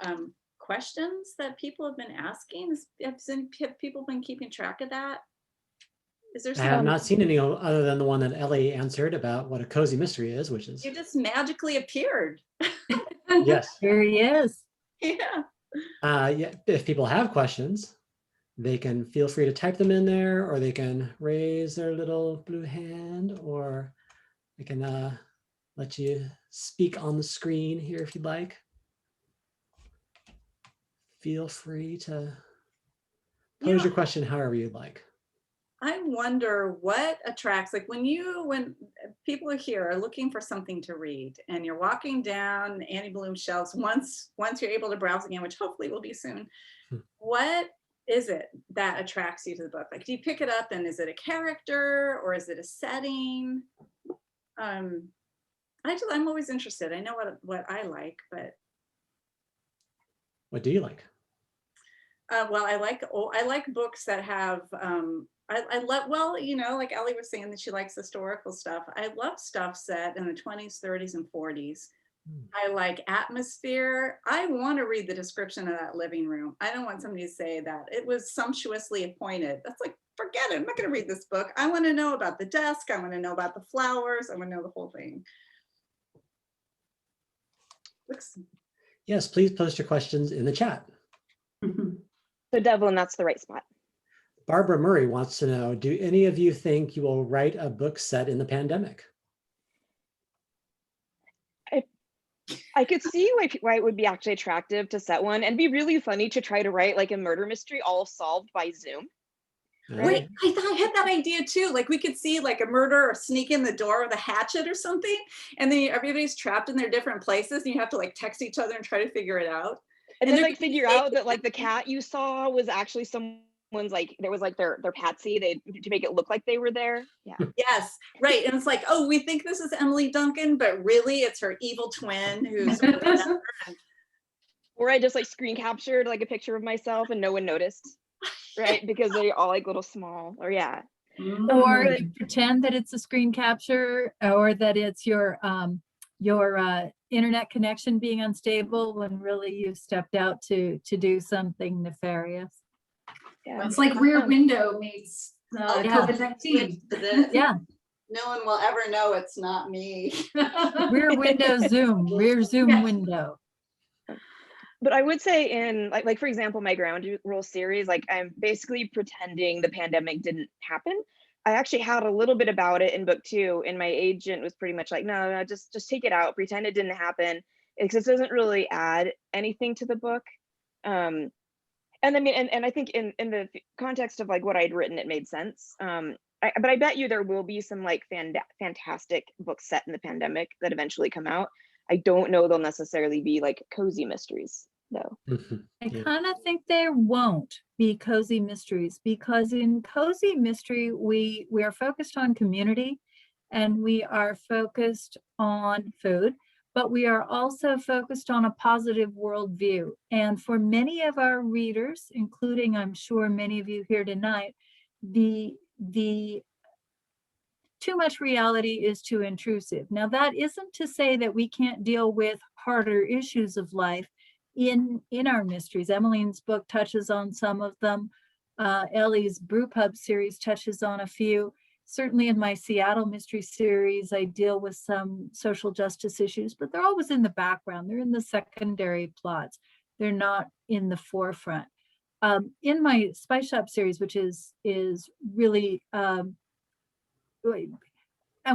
questions that people have been asking? Have people been keeping track of that? Is there I have not seen any other than the one that Ellie answered about what a cozy mystery is, which is. You just magically appeared. Yes. Here he is. Yeah. Yeah. If people have questions, they can feel free to type them in there, or they can raise their little blue hand, or they can let you speak on the screen here if you'd like. Feel free to pose your question however you'd like. I wonder what attracts, like when people are here are looking for something to read and you're walking down Annie Bloom shelves, once you're able to browse again, which hopefully will be soon, what is it that attracts you to the book? Like, do you pick it up and is it a character or is it a setting? I'm always interested. I know what I like, but What do you like? well, I like books that have I love, well, you know, like Ellie was saying that she likes historical stuff. I love stuff set in the 20s, 30s, and 40s. I like atmosphere. I want to read the description of that living room. I don't want somebody to say that it was sumptuously appointed. That's like, forget it. I'm not going to read this book. I want to know about the desk. I want to know about the flowers. I want to know the whole thing. Yes, please post your questions in the chat. So Devlin, that's the right spot. Barbara Murray wants to know, do any of you think you will write a book set in the pandemic? I could see why it would be actually attractive to set one and be really funny to try to write like a murder mystery all solved by Zoom. Wait, I thought I had that idea too. Like we could see like a murderer sneak in the door with a hatchet or something, and then everybody's trapped in their different places and you have to like text each other and try to figure it out. And then like figure out that like the cat you saw was actually someone's, like there was like their patsy, to make it look like they were there. Yeah. Yes, right. And it's like, oh, we think this is Emily Duncan, but really it's her evil twin who's Or I just like screen captured like a picture of myself and no one noticed. Right, because they're all like little small, or yeah. Or you pretend that it's a screen capture, or that it's your internet connection being unstable when really you stepped out to do something nefarious. Yeah. It's like Rear Window meets COVID-19. Yeah. No one will ever know it's not me. Rear window Zoom, rear Zoom Yeah. window. But I would say in like for example, my ground rule series, like I'm basically pretending the pandemic didn't happen. I actually had a little bit about it in book 2, and my agent was pretty much like, no, just take it out, pretend it didn't happen. It just doesn't really add anything to the book. And I mean, and I think in the context of like what I'd written, it made sense. But I bet you there will be some like fantastic books set in the pandemic that eventually come out. I don't know they'll necessarily be like cozy mysteries though. I kind of think there won't be cozy mysteries, because in cozy mystery, we are focused on community and we are focused on food, but we are also focused on a positive worldview. And for many of our readers, including I'm sure many of you here tonight, the too much reality is too intrusive. Now, that isn't to say that we can't deal with harder issues of life in our mysteries. Emmeline's book touches on some of them. Ellie's Brew Pub series touches on a few. Certainly in my Seattle mystery series, I deal with some social justice issues, but they're always in the background. They're in the secondary plots. They're not in the forefront. In my Spice Shop series, which is really, I'm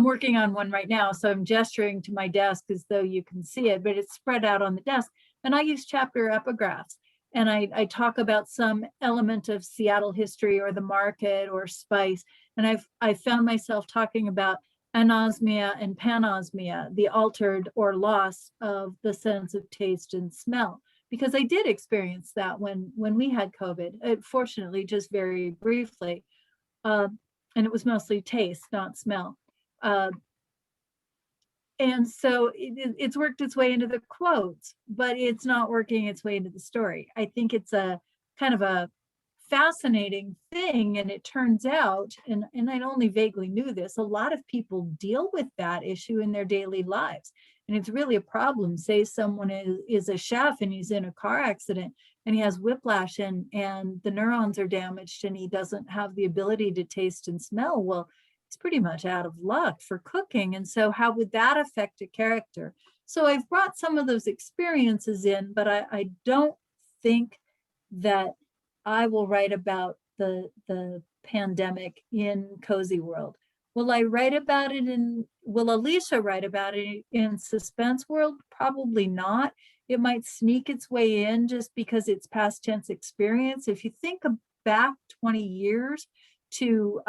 working on one right now, so I'm gesturing to my desk as though you can see it, but it's spread out on the desk. And I use chapter epigraphs, and I talk about some element of Seattle history or the market or spice. And I found myself talking about anosmia and panosmia, the altered or loss of the sense of taste and smell, because I did experience that when we had COVID, fortunately, just very briefly. And it was mostly taste, not smell. And so it's worked its way into the quotes, but it's not working its way into the story. I think it's a kind of a fascinating thing. And it turns out, and I only vaguely knew this, a lot of people deal with that issue in their daily lives. And it's really a problem. Say someone is a chef and he's in a car accident and he has whiplash and the neurons are damaged and he doesn't have the ability to taste and smell. Well, it's pretty much out of luck for cooking. And so how would that affect a character? So I've brought some of those experiences in, but I don't think that I will write about the pandemic in Cozy World. Will I write about it will Alicia write about it in Suspense World? Probably not. It might sneak its way in just because it's past tense experience. If you think back 20 years to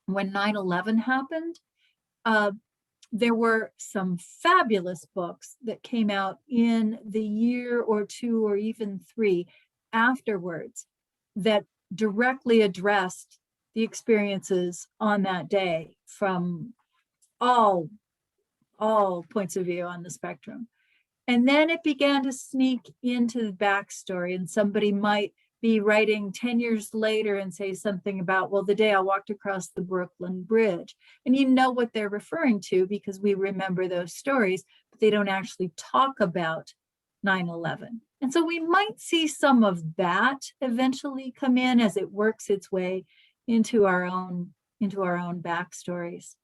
when 9/11 happened, there were some fabulous books that came out in the year or two or even three afterwards that directly addressed the experiences on that day from all points of view on the spectrum. And then it began to sneak into the backstory, and somebody might be writing 10 years later and say something about, well, the day I walked across the Brooklyn Bridge. And you know what they're referring to because we remember those stories, but they don't actually talk about 9/11. And so we might see some of that eventually come in as it works its way into our own backstories.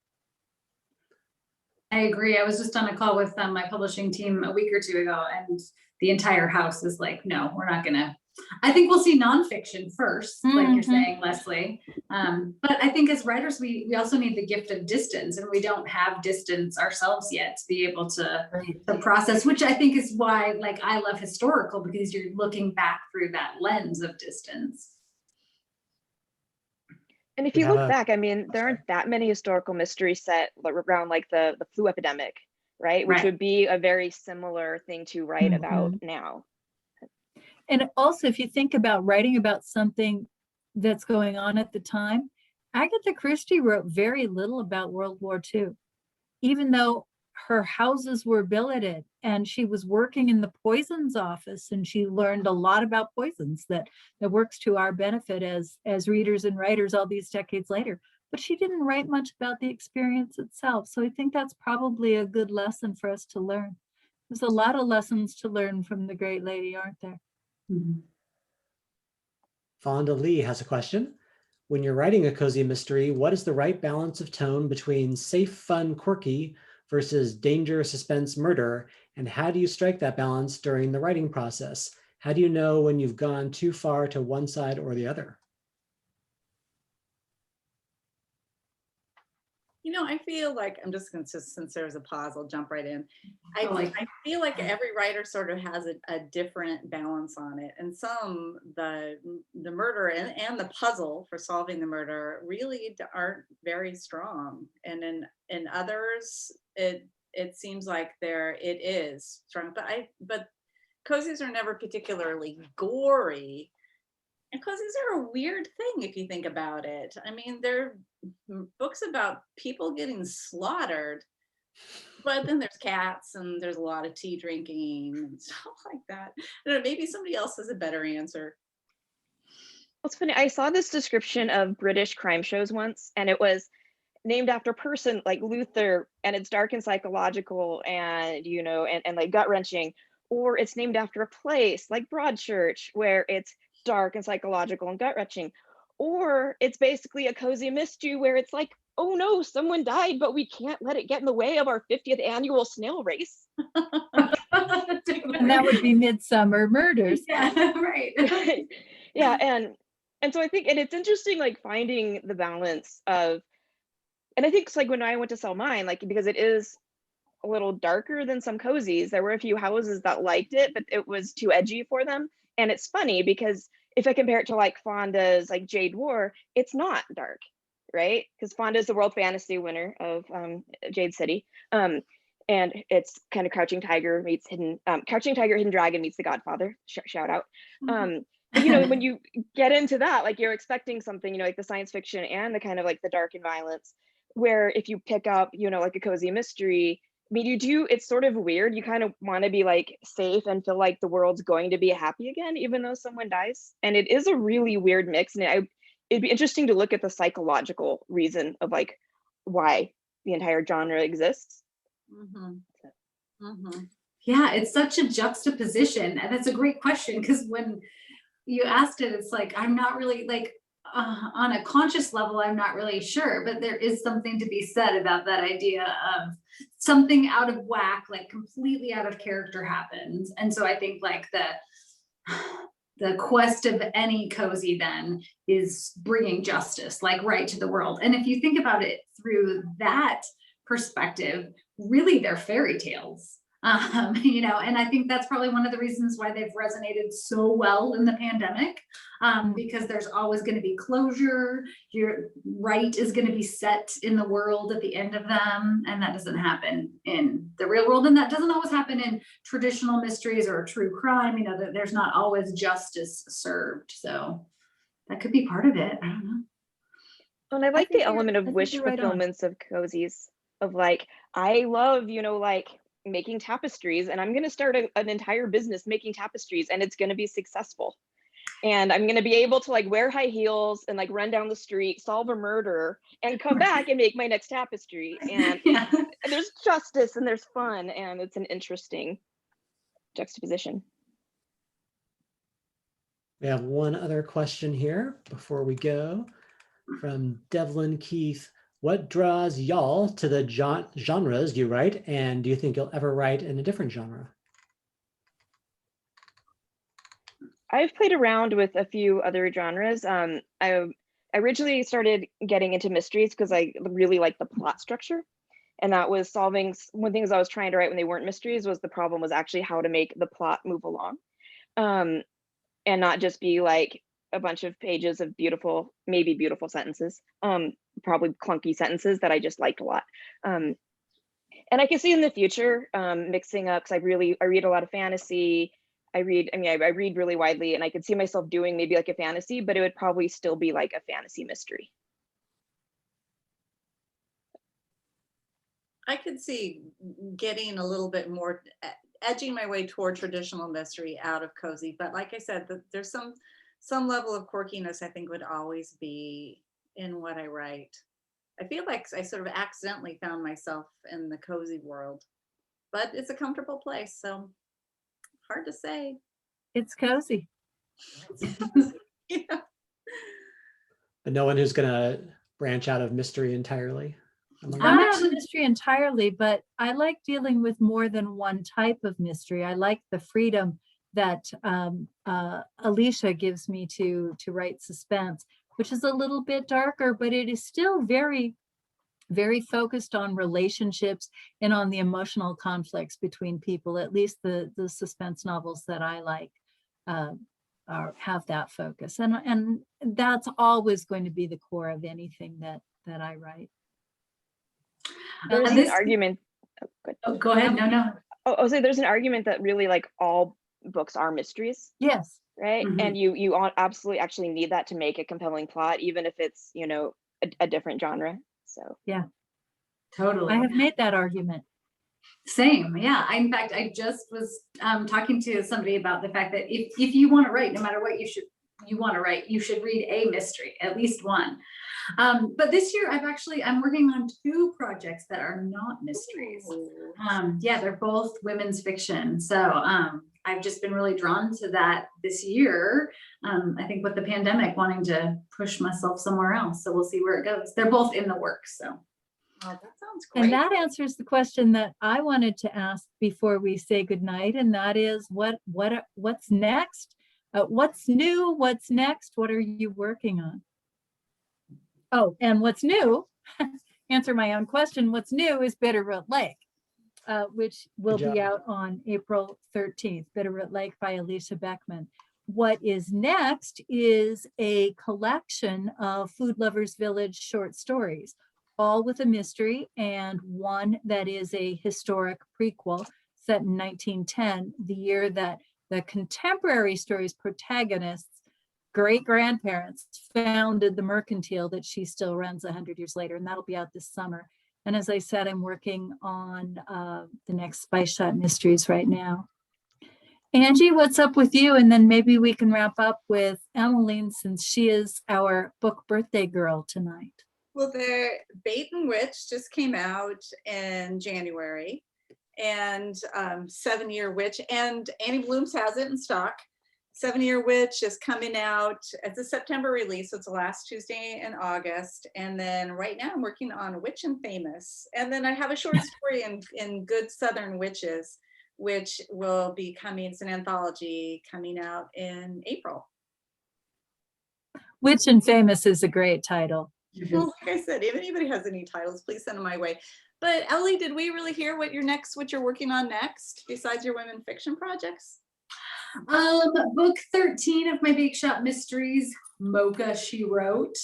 I agree. I was just on a call with my publishing team a week or two ago, and the entire house is like, no, we're not gonna. I think we'll see nonfiction first, like you're saying, Leslie. But I think as writers, we also need the gift of distance, and we don't have distance ourselves yet to be able to process, which I think is why, like, I love historical, because you're looking back through that lens of distance. And if you look back, I mean, there aren't that many historical mysteries set around like the flu epidemic, right? Which would be a very similar thing to write about now. And also, if you think about writing about something that's going on at the time, Agatha Christie wrote very little about World War II, even though her houses were billeted and she was working in the poisons office, and she learned a lot about poisons that works to our benefit as readers and writers all these decades later. But she didn't write much about the experience itself. So I think that's probably a good lesson for us to learn. There's a lot of lessons to learn from the great lady, aren't there? Fonda Lee has a question. When you're writing a cozy mystery, what is the right balance of tone between safe, fun, quirky versus danger, suspense, murder? And how do you strike that balance during the writing process? How do you know when you've gone too far to one side or the other? You know, I feel like, I'm just going to, since there's a pause, I'll jump right in. I feel like every writer sort of has a different balance on it. And some, the murder and the puzzle for solving the murder really aren't very strong. And in others, it seems like it is strong. But cozies are never particularly gory. And cozies are a weird thing if you think about it. I mean, they're books about people getting slaughtered, but then there's cats and there's a lot of tea drinking and stuff like that. I don't know, maybe somebody else has a better answer. It's funny, I saw this description of British crime shows once, and it was named after a person like Luther, and it's dark and psychological and, you know, and like gut-wrenching, or it's named after a place like Broadchurch where it's dark and psychological and gut-wrenching, or it's basically a cozy mystery where it's like, oh no, someone died, but we can't let it get in the way of our 50th annual snail race. And that would be Midsummer Murders. Yeah, right. Yeah, and so I think, and it's interesting, like finding the balance of, and I think it's like when I went to sell mine, like because it is a little darker than some cozies, there were a few houses that liked it, but it was too edgy for them. And it's funny because if I compare it to like Fonda's like Jade War, it's not dark, right? Because Fonda's the World Fantasy winner of Jade City. And it's kind of Crouching Tiger, Hidden Dragon meets The Godfather, shout out. But, you know, when you get into that, like you're expecting something, you know, like the science fiction and the kind of like the dark and violence, where if you pick up, you know, like a cozy mystery, I mean, it's sort of weird. You kind of want to be like safe and feel like the world's going to be happy again, even though someone dies. And it is a really weird mix. And it'd be interesting to look at the psychological reason of like why the entire genre exists. Yeah, it's such a juxtaposition. And that's a great question, because when you asked it, it's like, I'm not really like, on a conscious level, I'm not really sure, but there is something to be said about that idea of something out of whack, like completely out of character happens. And so I think like the quest of any cozy then is bringing justice, like right to the world. And if you think about it through that perspective, really they're fairy tales. You know, and I think that's probably one of the reasons why they've resonated so well in the pandemic, because there's always going to be closure. Your right is going to be set in the world at the end of them, and that doesn't happen in the real world, and that doesn't always happen in traditional mysteries or true crime. You know, that there's not always justice served, so that could be part of it. I don't know. And I like think the you're- element I of think wish you're right on. fulfillments of cozies, of like, I love, you know, like making tapestries, and I'm going to start an entire business making tapestries, and it's going to be successful. And I'm going to be able to like wear high heels and like run down the street, solve a murder, and come back and make my next tapestry. And, Yeah. and there's justice and there's fun, and it's an interesting juxtaposition. We have one other question here before we go from Devlin Keith. What draws y'all to the genres you write, and do you think you'll ever write in a different genre? I've played around with a few other genres. I originally started getting into mysteries because I really like the plot structure. And that was solving one thing I was trying to write when they weren't mysteries was the problem was actually how to make the plot move along. And not just be like a bunch of pages of beautiful, maybe beautiful sentences, probably clunky sentences that I just liked a lot. And I can see in the future mixing up, because I read a lot of fantasy. I read really widely, and I could see myself doing maybe like a fantasy, but it would probably still be like a fantasy mystery. I could see getting a little bit more, edging my way toward traditional mystery out of cozy. But like I said, there's some level of quirkiness I think would always be in what I write. I feel like I sort of accidentally found myself in the cozy world, but it's a comfortable place, so hard to say. It's cozy. Yeah. But no one who's gonna branch out of mystery entirely. I'm not a mystery entirely, but I like dealing with more than one type of mystery. I like the freedom that Alicia gives me to write suspense, which is a little bit darker, but it is still very, very focused on relationships and on the emotional conflicts between people. At least the suspense novels that I like have that focus, and that's always going to be the core of anything that I write. There's an argument. Oh, go ahead. No. Oh, so there's an argument that really like all books are mysteries. Yes. Right. Mhm. And you absolutely actually need that to make a compelling plot, even if it's, you know, a different genre. So Yeah, Totally. I have made that argument. Same, yeah. In fact, I just was talking to somebody about the fact that if you want to write, no matter what you want to write, you should read a mystery, at least one. But this year, I'm working on 2 projects that are not mysteries. Yeah, they're both women's fiction. So I've just been really drawn to that this year. I think with the pandemic, wanting to push myself somewhere else. So we'll see where it goes. They're both in the works. So. Oh, that sounds great. And that answers the question that I wanted to ask before we say goodnight, and that is what's next? What's new? What's next? What are you working on? Oh, and what's new? Answer my own question. What's new is Bitterroot Lake, which will Good be job. out on April 13th. Bitterroot Lake by Alicia Beckman. What is next is a collection of Food Lovers Village short stories, all with a mystery, and one that is a historic prequel set in 1910, the year that the contemporary story's protagonists' great-grandparents founded the mercantile that she still runs 100 years later, and that'll be out this summer. And as I said, I'm working on the next Spice Shot Mysteries right now. Angie, what's up with you? And then maybe we can wrap up with Emmeline, since she is our book birthday girl tonight. Well, the Bait Witch just came out in January, and 7-Year Witch, and Annie Blooms has it in stock. 7-Year Witch is coming out. It's a September release, so it's the last Tuesday in August. And then right now I'm working on Witch and Famous. And then I have a short story in Good Southern Witches, which will be coming, it's an anthology coming out in April. Witch and Famous is a great title. Well, like I said, if anybody has any titles, please send them my way. But Ellie, did we really hear what you're working on next besides your women fiction projects? Book 13 of my Bake Shop Mysteries, Mocha She Wrote,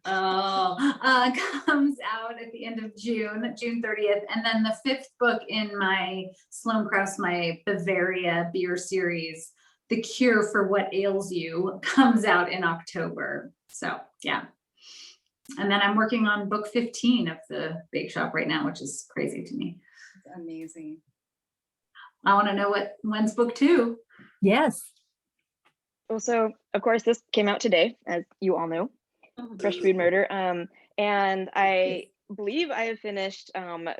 comes out at the end of June 30th. And then the 5th book in my Sloan Krause, my Bavaria beer series, The Cure for What Ails You, comes out in October. So yeah. And then I'm working on book 15 of the Bake Shop right now, which is crazy to me. That's amazing. I want to know when's book 2. Yes. Well, so of course this came out today, as you all know, Fresh Brewed Murder. And I believe I have finished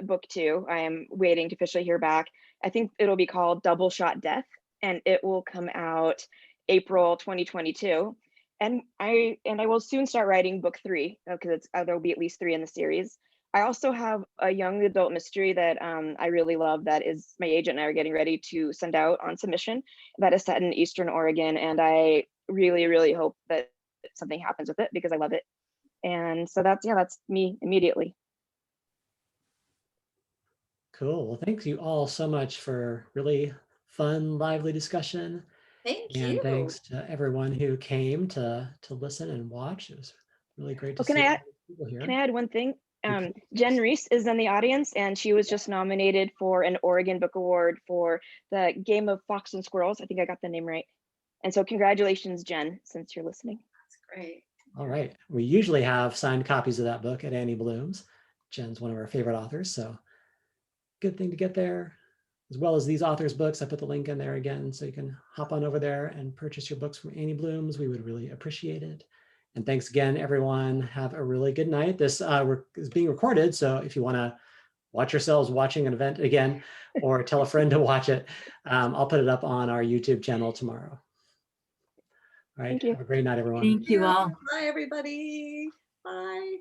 book 2. I am waiting to officially hear back. I think it'll be called Double Shot Death, and it will come out April 2022. And I will soon start writing book 3 because there will be at least 3 in the series. I also have a young adult mystery that I really love that is my agent and I are getting ready to send out on submission that is set in Eastern Oregon. And I really, really hope that something happens with it because I love it. And so that's me immediately. Cool. Well, thank you all so much for really fun, lively discussion. Thank And you. thanks to everyone who came to listen and watch. It was really great to Oh, see can people here. I add one thing? Okay. Jen Reese is in the audience, and she was just nominated for an Oregon Book Award for the Game of Fox and Squirrels. I think I got the name right. And so congratulations, Jen, since you're listening. That's great. All right. We usually have signed copies of that book at Annie Bloom's. Jen's one of our favorite authors, so good thing to get there. As well as these authors' books, I put the link in there again, so you can hop on over there and purchase your books from Annie Bloom's. We would really appreciate it. And thanks again, everyone. Have a really good night. This is being recorded, so if you want to watch yourselves watching an event again, or tell a friend to watch it, I'll put it up on our YouTube channel tomorrow. All right. Thank you. Have a great night, everyone. Thank you all. Bye, everybody. Bye.